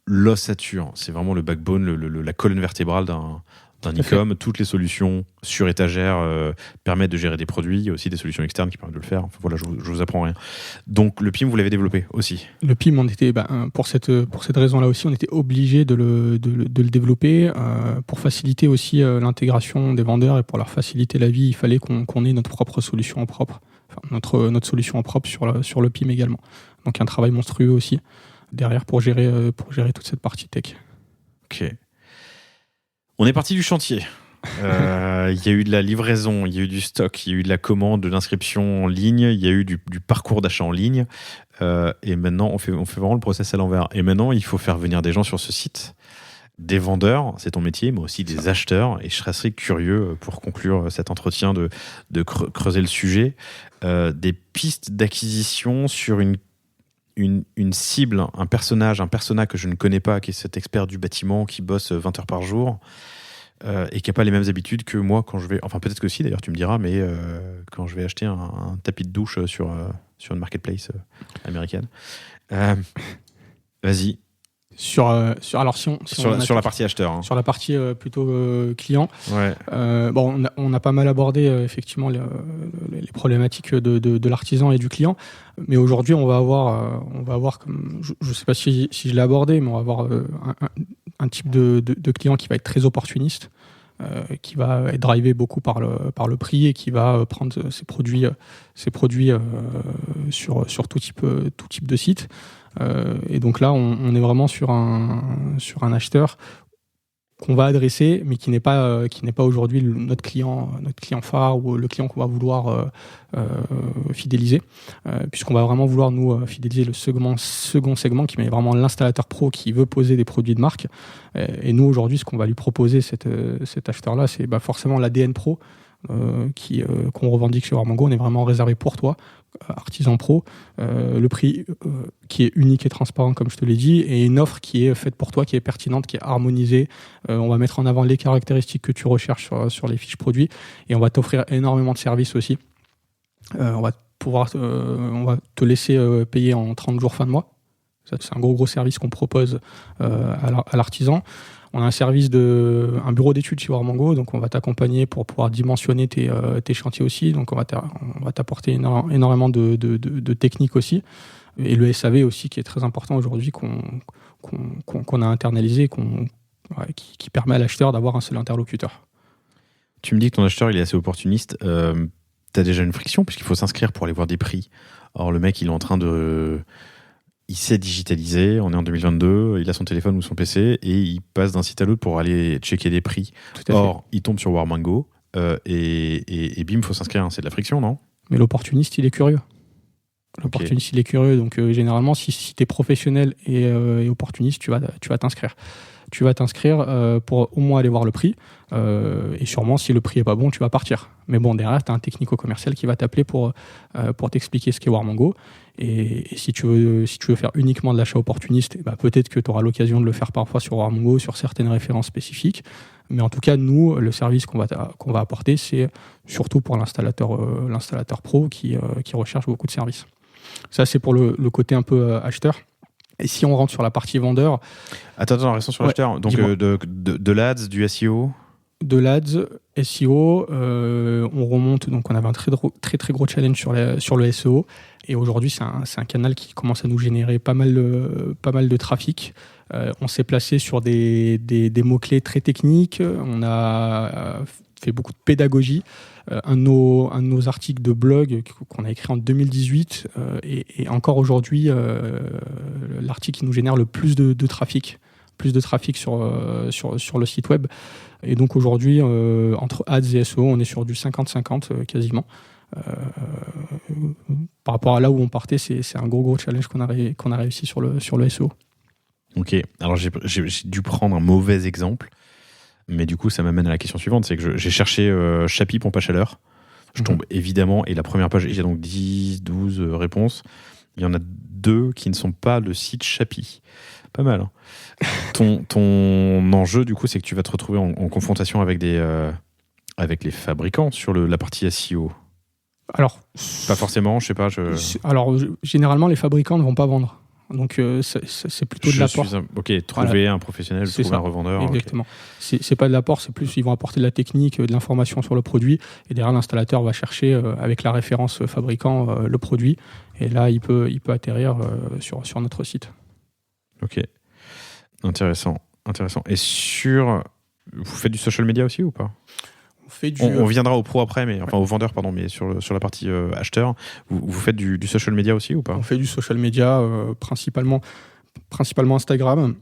l'ossature. C'est vraiment le backbone, la colonne vertébrale d'un e-com. Toutes les solutions sur étagère permettent de gérer des produits. Il y a aussi des solutions externes qui permettent de le faire. Enfin, voilà, je vous apprends rien. Donc le PIM, vous l'avez développé aussi ? Le PIM, on était, pour cette raison-là aussi, on était obligé de le développer pour faciliter aussi l'intégration des vendeurs et pour leur faciliter la vie. Il fallait qu'on ait notre propre solution en propre, notre solution en propre sur le PIM également. Donc un travail monstrueux aussi derrière pour gérer toute cette partie tech. Ok. On est parti du chantier. Il y a eu de la livraison, il y a eu du stock, il y a eu de la commande, de l'inscription en ligne, il y a eu du parcours d'achat en ligne. Et maintenant, on fait vraiment le process à l'envers. Et maintenant, il faut faire venir des gens sur ce site. Des vendeurs, c'est ton métier, mais aussi des acheteurs. Et je serais assez curieux, pour conclure cet entretien, de creuser le sujet. Des pistes d'acquisition sur une cible, un persona que je ne connais pas, qui est cet expert du bâtiment qui bosse 20 heures par jour et qui n'a pas les mêmes habitudes que moi quand je vais... Enfin, peut-être que si, d'ailleurs, tu me diras, mais quand je vais acheter un tapis de douche sur une marketplace américaine. Vas-y. Sur la partie acheteur. Hein. Sur la partie plutôt client. Ouais. On a pas mal abordé effectivement les problématiques de l'artisan et du client. Mais aujourd'hui, on va avoir comme, je sais pas si je l'ai abordé, mais on va avoir un type de client qui va être très opportuniste, qui va être drivé beaucoup par le prix et qui va prendre ses produits sur tout type de site. Et donc là, on est vraiment sur un acheteur qu'on va adresser, mais qui n'est pas aujourd'hui notre client phare ou le client qu'on va vouloir fidéliser, puisqu'on va vraiment vouloir nous fidéliser le second segment qui est vraiment l'installateur pro qui veut poser des produits de marque. Et nous aujourd'hui, ce qu'on va lui proposer cet acheteur-là, c'est forcément l'ADN pro qu'on revendique chez Warmango. On est vraiment réservé pour toi, artisan pro, le prix qui est unique et transparent comme je te l'ai dit, et une offre qui est faite pour toi, qui est pertinente, qui est harmonisée. On va mettre en avant les caractéristiques que tu recherches sur les fiches produits, et on va t'offrir énormément de services aussi. On va te laisser payer en 30 jours fin de mois. Ça, c'est un gros service qu'on propose à l'artisan. On a un bureau d'études chez Warmango, donc on va t'accompagner pour pouvoir dimensionner tes chantiers aussi. Donc on va t'apporter énormément de techniques aussi. Et le SAV aussi, qui est très important aujourd'hui, qu'on a internalisé, qui permet à l'acheteur d'avoir un seul interlocuteur. Tu me dis que ton acheteur il est assez opportuniste. Tu as déjà une friction, puisqu'il faut s'inscrire pour aller voir des prix. Or, le mec, il est en train de... Il sait digitaliser, on est en 2022, il a son téléphone ou son PC et il passe d'un site à l'autre pour aller checker des prix. Or, il tombe sur Warmango et bim, il faut s'inscrire. C'est de la friction, non ? Mais l'opportuniste, il est curieux. L'opportuniste, il est curieux. Donc, généralement, si tu es professionnel et opportuniste, tu vas t'inscrire. Tu vas t'inscrire pour au moins aller voir le prix. Et sûrement, si le prix est pas bon, tu vas partir. Mais bon, derrière, tu as un technico-commercial qui va t'appeler pour t'expliquer ce qu'est Warmango. Et si tu veux faire uniquement de l'achat opportuniste, peut-être que tu auras l'occasion de le faire parfois sur Warmango, sur certaines références spécifiques. Mais en tout cas, nous, le service qu'on va apporter, c'est surtout pour l'installateur pro qui recherche beaucoup de services. Ça, c'est pour le côté un peu acheteur. Et si on rentre sur la partie vendeur... Attends, restons sur l'acheteur. Donc, de l'ADS, du SEO ? De l'ADS, SEO, on remonte, donc on avait un très gros challenge sur le SEO. Et aujourd'hui, c'est un canal qui commence à nous générer pas mal de trafic. On s'est placé sur des mots-clés très techniques. On a fait beaucoup de pédagogie. Un de nos articles de blog qu'on a écrit en 2018 et encore aujourd'hui l'article qui nous génère le plus de trafic sur le site web. Et donc aujourd'hui, entre ads et SEO, on est sur du 50-50 quasiment. Par rapport à là où on partait, c'est un gros challenge qu'on a réussi sur le SEO. Ok, alors j'ai dû prendre un mauvais exemple, mais du coup ça m'amène à la question suivante, c'est que j'ai cherché Chapi pompe à chaleur. Je tombe évidemment, et la première page, j'ai donc 10-12 réponses. Il y en a 2 qui ne sont pas le site Chapi. Pas mal. Hein. Ton enjeu, du coup, c'est que tu vas te retrouver en confrontation avec les fabricants sur la partie SEO. Alors, pas forcément, je sais pas. Alors, généralement, les fabricants ne vont pas vendre. Donc, c'est plutôt de l'apport. Trouver un professionnel, trouver un revendeur. Exactement. Okay. C'est pas de l'apport, c'est plus ils vont apporter de la technique, de l'information sur le produit. Et derrière, l'installateur va chercher, avec la référence fabricant, le produit. Et là, il peut atterrir sur notre site. Ok. Intéressant. Et vous faites du social media aussi ou pas ? On viendra au pro après, au vendeur, pardon, mais sur la partie acheteur, vous faites du social media aussi ou pas ? On fait du social media, principalement Instagram.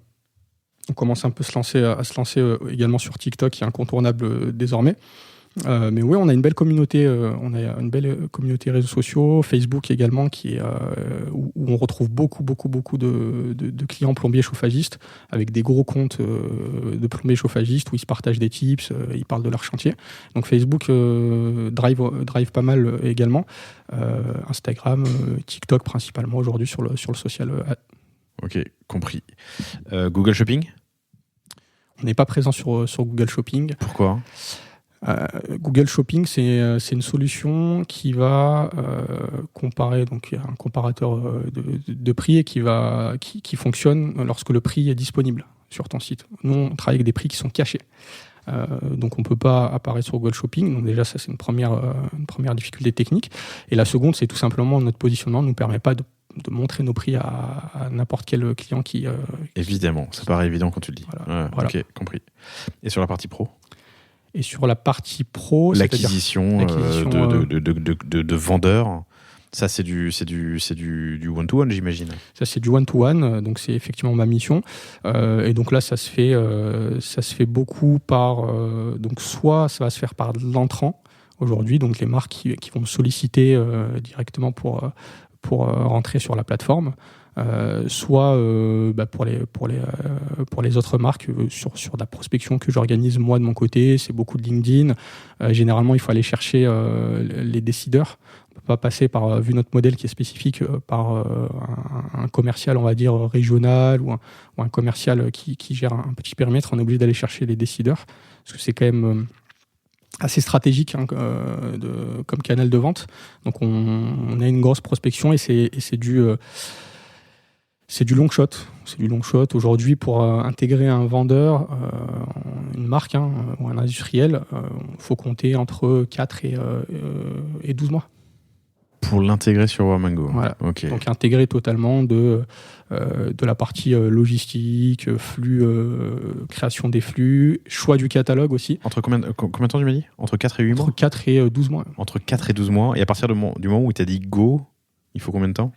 On commence un peu à se lancer également sur TikTok, qui est incontournable désormais. Mais oui, on a une belle communauté, réseaux sociaux, Facebook également, où on retrouve beaucoup de clients plombiers chauffagistes avec des gros comptes de plombiers chauffagistes où ils se partagent des tips, ils parlent de leur chantier. Donc Facebook drive pas mal également. Instagram, TikTok principalement aujourd'hui sur le social. Ok, compris. Google Shopping ? On n'est pas présent sur Google Shopping. Pourquoi ? Google Shopping, c'est une solution qui va comparer, donc il y a un comparateur de prix et qui fonctionne lorsque le prix est disponible sur ton site. Nous, on travaille avec des prix qui sont cachés. Donc on ne peut pas apparaître sur Google Shopping. Donc déjà, ça c'est une première difficulté technique. Et la seconde, c'est tout simplement notre positionnement ne nous permet pas de montrer nos prix à n'importe quel client qui... Évidemment, ça paraît évident quand tu le dis. Voilà. Ok, compris. Et sur la partie pro ? Et sur la partie pro, l'acquisition de vendeurs, ça c'est du one-to-one, j'imagine. Ça c'est du one-to-one, donc c'est effectivement ma mission. Et donc là, ça se fait beaucoup par... donc soit ça va se faire par l'entrant aujourd'hui, donc les marques qui vont me solliciter directement pour rentrer sur la plateforme. Soit pour les autres marques sur de la prospection que j'organise moi de mon côté, c'est beaucoup de LinkedIn. Généralement, il faut aller chercher les décideurs. On ne peut pas passer par, vu notre modèle qui est spécifique, par un commercial, on va dire, régional ou un commercial qui gère un petit périmètre. On est obligé d'aller chercher les décideurs parce que c'est quand même... assez stratégique comme canal de vente. Donc on a une grosse prospection et c'est du long shot. C'est du long shot. Aujourd'hui, pour intégrer un vendeur, une marque ou un industriel, il faut compter entre 4 et 12 mois. Pour l'intégrer sur Warmango. Voilà. Okay. Donc intégrer totalement de la partie logistique, flux, création des flux, choix du catalogue aussi. Entre combien de temps tu m'as dit ? Entre 4 et 8 mois ? Entre 4 et 12 mois. Entre 4 et 12 mois. Et à partir du moment où tu as dit go, il faut combien de temps ?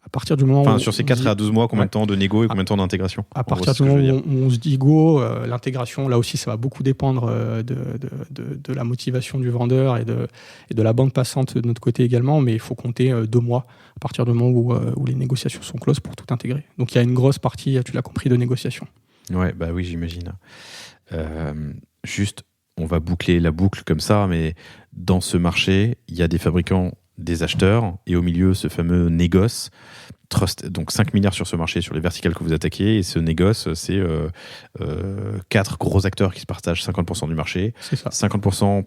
À partir du moment sur ces 4 à 12 mois, combien de temps de négo et combien de temps d'intégration ? À partir du moment où on se dit go, l'intégration, là aussi, ça va beaucoup dépendre de la motivation du vendeur et de la bande passante de notre côté également, mais il faut compter 2 mois à partir du moment où les négociations sont closes pour tout intégrer. Donc il y a une grosse partie, tu l'as compris, de négociation. Ouais, bah oui, j'imagine. Juste, on va boucler la boucle comme ça, mais dans ce marché, il y a des fabricants, des acheteurs, et au milieu, ce fameux négoce. Trust, donc 5 milliards sur ce marché, sur les verticales que vous attaquez, et ce négoce, c'est 4 gros acteurs qui se partagent 50% du marché, c'est ça. 50%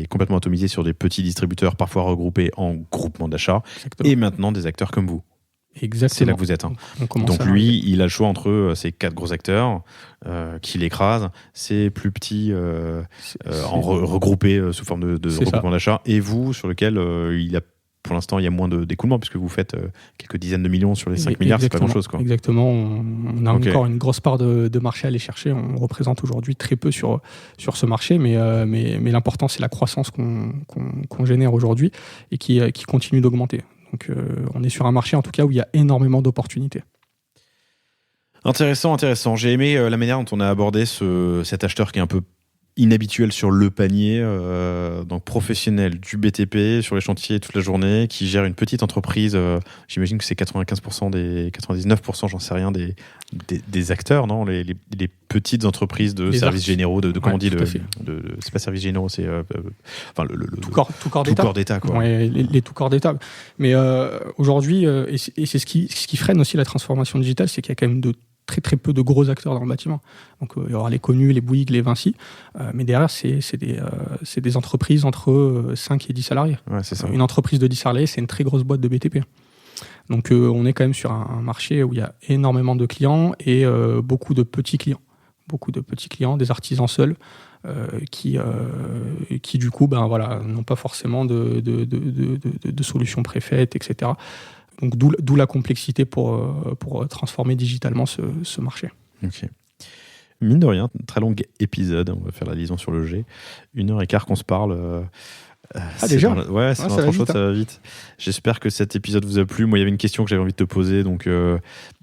complètement atomisés sur des petits distributeurs, parfois regroupés en groupements d'achat, et maintenant des acteurs comme vous. Exactement. C'est là que vous êtes. Donc lui, il a le choix entre ces 4 gros acteurs qui l'écrasent, ces plus petits regroupés sous forme de regroupement d'achat, et vous, sur lequel pour l'instant, il y a moins d'écoulement puisque vous faites quelques dizaines de millions sur les 5 milliards, c'est pas grand-chose. Quoi. Exactement, on a encore une grosse part de marché à aller chercher. On représente aujourd'hui très peu sur ce marché, mais l'important, c'est la croissance qu'on génère aujourd'hui et qui continue d'augmenter. Donc on est sur un marché en tout cas où il y a énormément d'opportunités. Intéressant. J'ai aimé la manière dont on a abordé cet acheteur qui est un peu inhabituel sur le panier, donc professionnel du BTP sur les chantiers toute la journée, qui gère une petite entreprise. J'imagine que c'est 95% 99%, j'en sais rien, des acteurs, non, les petites entreprises de services généraux, comment on dit, c'est pas services généraux, c'est tout corps d'État, quoi. Ouais, les tout corps d'État. Mais aujourd'hui, et c'est ce qui freine aussi la transformation digitale, c'est qu'il y a quand même très très peu de gros acteurs dans le bâtiment. Donc il y aura les connus, les Bouygues, les Vinci, mais derrière c'est des entreprises entre 5 et 10 salariés. Ouais, c'est ça. Une entreprise de 10 salariés, c'est une très grosse boîte de BTP. Donc on est quand même sur un marché où il y a énormément de clients et beaucoup de petits clients, des artisans seuls qui du coup n'ont pas forcément de solutions préfaites, etc. Donc d'où la complexité pour transformer digitalement ce marché. Ok. Mine de rien, très long épisode, on va faire la liaison sur le G. 1h15 qu'on se parle. déjà Ouais, c'est trop chaud, ça va vite. J'espère que cet épisode vous a plu. Moi, il y avait une question que j'avais envie de te poser. Donc,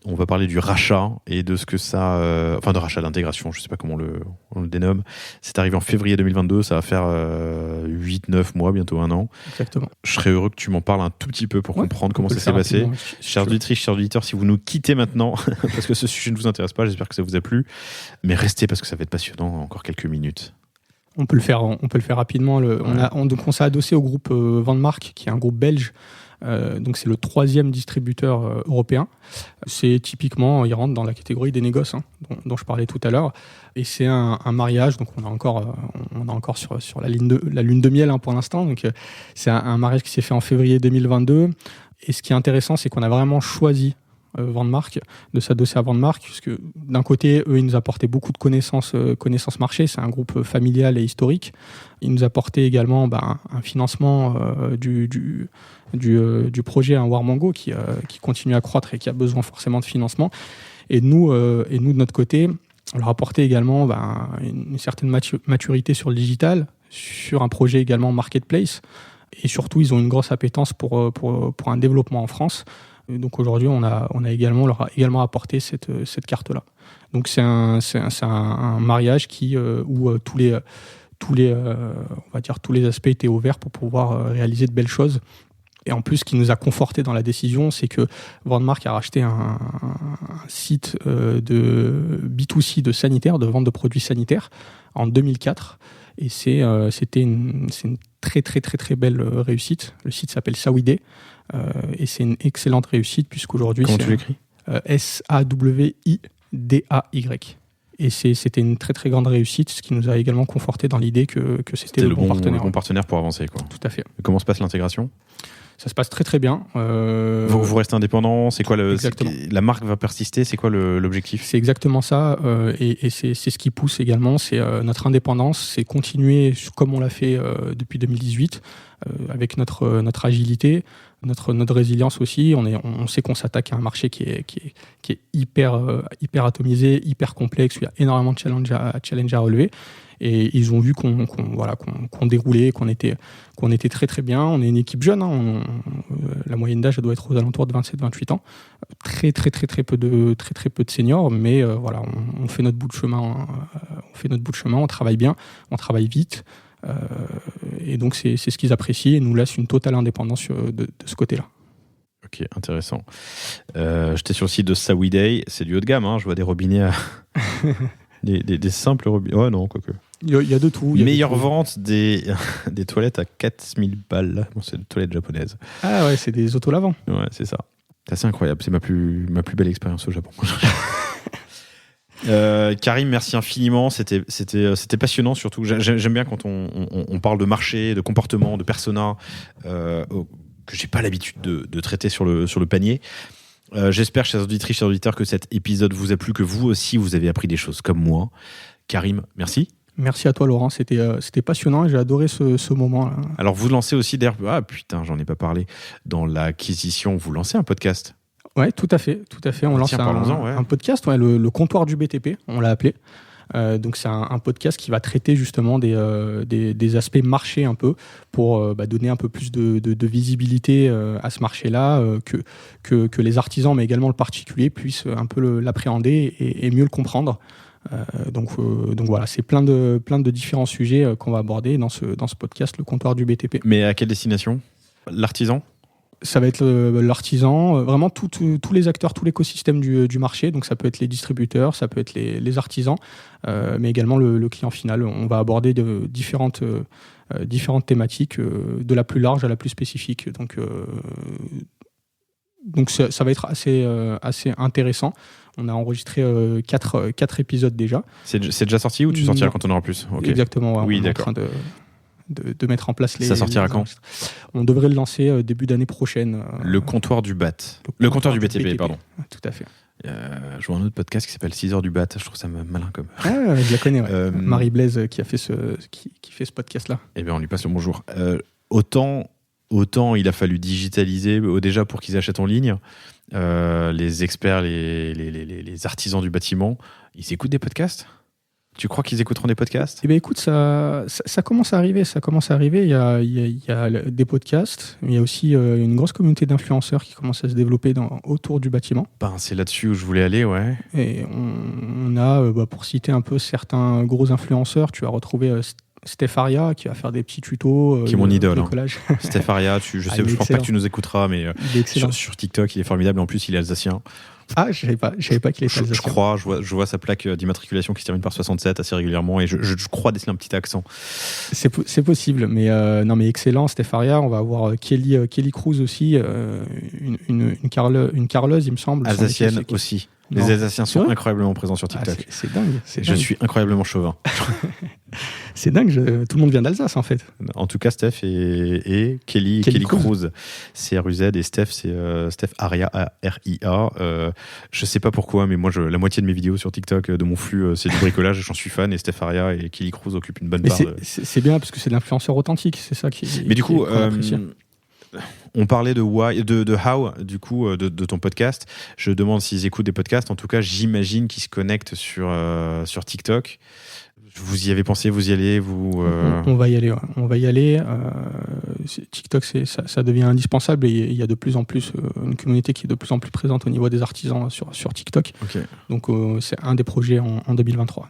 on va parler du rachat et de ce que ça... Enfin, de rachat, d'intégration, je ne sais pas comment on le dénomme. C'est arrivé en février 2022. Ça va faire 8-9 mois, bientôt 1 an. Exactement. Je serais heureux que tu m'en parles un tout petit peu pour comprendre comment ça s'est passé. Chers auditrices, chers auditeurs, si vous nous quittez maintenant, parce que ce sujet ne vous intéresse pas, j'espère que ça vous a plu. Mais restez parce que ça va être passionnant. Encore quelques minutes. On peut le faire rapidement. On s'est adossé au groupe Vanmark, qui est un groupe belge. Donc c'est le 3e distributeur européen. C'est typiquement, il rentre dans la catégorie des négoces, dont je parlais tout à l'heure. Et c'est un mariage. Donc on est encore sur la lune de miel pour l'instant. Donc c'est un mariage qui s'est fait en février 2022. Et ce qui est intéressant, c'est qu'on a vraiment choisi Vanmark, de s'adosser à Vanmark, puisque d'un côté, eux, ils nous apportaient beaucoup de connaissances marché. C'est un groupe familial et historique. Ils nous apportaient également un financement du projet Warmango qui continue à croître et qui a besoin forcément de financement. Et nous, de notre côté, on leur apportait également une certaine maturité sur le digital, sur un projet également marketplace. Et surtout, ils ont une grosse appétence pour un développement en France. Et donc aujourd'hui, on leur a également apporté cette carte-là. Donc c'est un mariage où tous les aspects étaient ouverts pour pouvoir réaliser de belles choses. Et en plus, ce qui nous a conforté dans la décision, c'est que Vanmark a racheté un site de B2C de sanitaire, de vente de produits sanitaires, en 2004. Et c'est une très très très très belle réussite. Le site s'appelle Sawidey. Et c'est une excellente réussite puisqu'aujourd'hui... Comment tu l'écris ? Sawidey. Et c'était une très très grande réussite, ce qui nous a également conforté dans l'idée que c'était le bon partenaire. Le bon partenaire pour avancer, quoi. Tout à fait. Et comment se passe l'intégration ? Ça se passe très très bien. Vous restez indépendant, c'est quoi la marque va persister, c'est quoi l'objectif ? C'est exactement ça, et c'est ce qui pousse également, c'est notre indépendance, c'est continuer comme on l'a fait depuis 2018, avec notre agilité, notre résilience aussi. On sait qu'on s'attaque à un marché qui est hyper atomisé, hyper complexe, où il y a énormément de challenges à relever. Et ils ont vu qu'on déroulait, qu'on était très très bien. On est une équipe jeune, la moyenne d'âge doit être aux alentours de 27-28 ans. Très très très très peu de seniors, mais on fait notre bout de chemin. On travaille bien, on travaille vite. Et donc c'est ce qu'ils apprécient et nous laissent une totale indépendance de ce côté-là. Ok, intéressant. J'étais sur le site de Sawidey, c'est du haut de gamme, je vois des robinets à... des simples robinets. Oh non, quoique. Il y a de tout. Meilleure vente des toilettes à 4000 balles. Bon, c'est des toilettes japonaises. Ah ouais, c'est des autolavants. Ouais, c'est ça. C'est assez incroyable. C'est ma plus belle expérience au Japon. Karim, merci infiniment. C'était passionnant, surtout. J'aime bien quand on parle de marché, de comportement, de persona, que j'ai pas l'habitude de traiter sur le panier. J'espère, chers auditrices, chers auditeurs, que cet épisode vous a plu, que vous aussi vous avez appris des choses comme moi. Karim, merci. Merci à toi, Laurent. C'était passionnant et j'ai adoré ce moment-là. Alors, vous lancez aussi d'ailleurs... Ah putain, j'en ai pas parlé. Dans l'acquisition, vous lancez un podcast. Ouais, tout à fait. On lance un podcast, le comptoir du BTP, on l'a appelé. Donc c'est un podcast qui va traiter justement des aspects marché un peu pour donner un peu plus de visibilité à ce marché-là, que les artisans mais également le particulier puissent un peu l'appréhender et mieux le comprendre. Donc voilà, c'est plein de différents sujets qu'on va aborder dans ce podcast, le comptoir du BTP. Mais à quelle destination ? L'artisan ? Ça va être l'artisan, vraiment tous les acteurs, tout l'écosystème du marché. Donc ça peut être les distributeurs, ça peut être les artisans, mais également le client final. On va aborder différentes thématiques, de la plus large à la plus spécifique. Donc ça va être assez intéressant. On a enregistré 4 épisodes déjà. C'est déjà sorti ou tu sortiras quand on aura plus ? Okay. Exactement, oui, on est d'accord. en train de mettre en place les... Ça sortira quand ? On devrait le lancer début d'année prochaine. Le comptoir du BAT. Le comptoir du BTP, pardon. Tout à fait. Je vois un autre podcast qui s'appelle 6 heures du BAT. Je trouve ça malin comme... Ah, je la connais, ouais. Marie Blaise qui a fait qui fait ce podcast-là. Eh bien, on lui passe le bonjour. Autant il a fallu digitaliser déjà pour qu'ils achètent en ligne. Les experts, les artisans du bâtiment, ils écoutent des podcasts ? Tu crois qu'ils écouteront des podcasts ? Eh bien, écoute, ça commence à arriver. Il y a des podcasts. Il y a aussi une grosse communauté d'influenceurs qui commence à se développer autour du bâtiment. C'est là-dessus où je voulais aller, ouais. Et on a, pour citer un peu certains gros influenceurs, tu vas retrouver Steph Aria qui va faire des petits tutos. Qui est mon idole. Steph Aria, je pense pas que tu nous écouteras, mais sur TikTok, il est formidable. En plus, il est alsacien. Ah, je savais pas qu'il était alsacien. Je crois, je vois sa plaque d'immatriculation qui se termine par 67 assez régulièrement et je crois déceler un petit accent. C'est possible, mais non, mais excellent, Steph Aria. On va avoir Kelly Cruz aussi, une carleuse, il me semble. Alsacienne aussi. Les Alsaciens sont incroyablement présents sur TikTok. C'est dingue. Je suis incroyablement chauvin. C'est dingue, tout le monde vient d'Alsace en fait. En tout cas, Steph et Kelly Cruz, c'est RUZ et Steph, c'est Steph Aria, A-R-I-A. Je sais pas pourquoi, mais moi, la moitié de mes vidéos sur TikTok, de mon flux, c'est du bricolage, j'en suis fan, et Steph Aria et Kelly Cruz occupent une bonne part. C'est bien parce que c'est de l'influenceur authentique, c'est ça qui est. Mais du coup, on parlait de How, du coup, de ton podcast. Je demande s'ils écoutent des podcasts. En tout cas, j'imagine qu'ils se connectent sur TikTok. Vous y avez pensé, vous y allez, On va y aller, ouais. On va y aller. TikTok, ça devient indispensable et il y a de plus en plus une communauté qui est de plus en plus présente au niveau des artisans sur TikTok. Okay. Donc, c'est un des projets en 2023.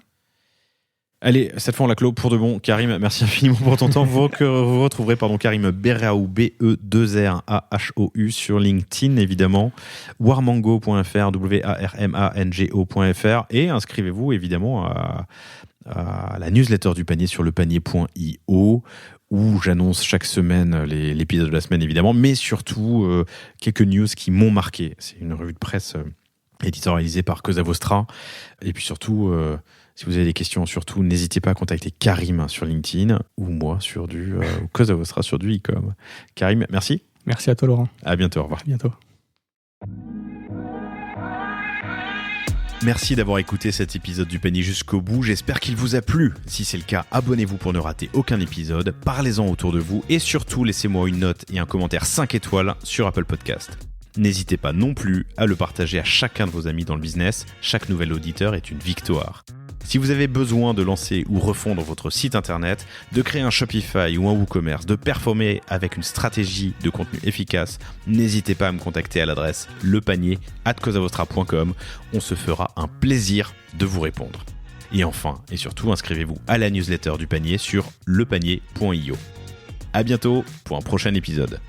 Allez, cette fois on la clôt pour de bon. Karim, merci infiniment pour ton temps. Vous retrouverez Karim Berahou, B-E-2-R-A-H-O-U sur LinkedIn évidemment, warmango.fr, warmango.fr et inscrivez-vous évidemment à la newsletter du panier sur lepanier.io où j'annonce chaque semaine l'épisode de la semaine évidemment, mais surtout quelques news qui m'ont marqué. C'est une revue de presse éditorialisée par Cosa Vostra et puis surtout... si vous avez des questions, surtout, n'hésitez pas à contacter Karim sur LinkedIn ou moi sur Cosa Vostra sur du e-com. Karim, merci. Merci à toi, Laurent. À bientôt, au revoir. À bientôt. Merci d'avoir écouté cet épisode du panier jusqu'au bout. J'espère qu'il vous a plu. Si c'est le cas, abonnez-vous pour ne rater aucun épisode. Parlez-en autour de vous et surtout, laissez-moi une note et un commentaire 5 étoiles sur Apple Podcast. N'hésitez pas non plus à le partager à chacun de vos amis dans le business. Chaque nouvel auditeur est une victoire. Si vous avez besoin de lancer ou refondre votre site internet, de créer un Shopify ou un WooCommerce, de performer avec une stratégie de contenu efficace, n'hésitez pas à me contacter à l'adresse lepanier@cosavostra.com. On se fera un plaisir de vous répondre. Et enfin, et surtout, inscrivez-vous à la newsletter du panier sur lepanier.io. À bientôt pour un prochain épisode.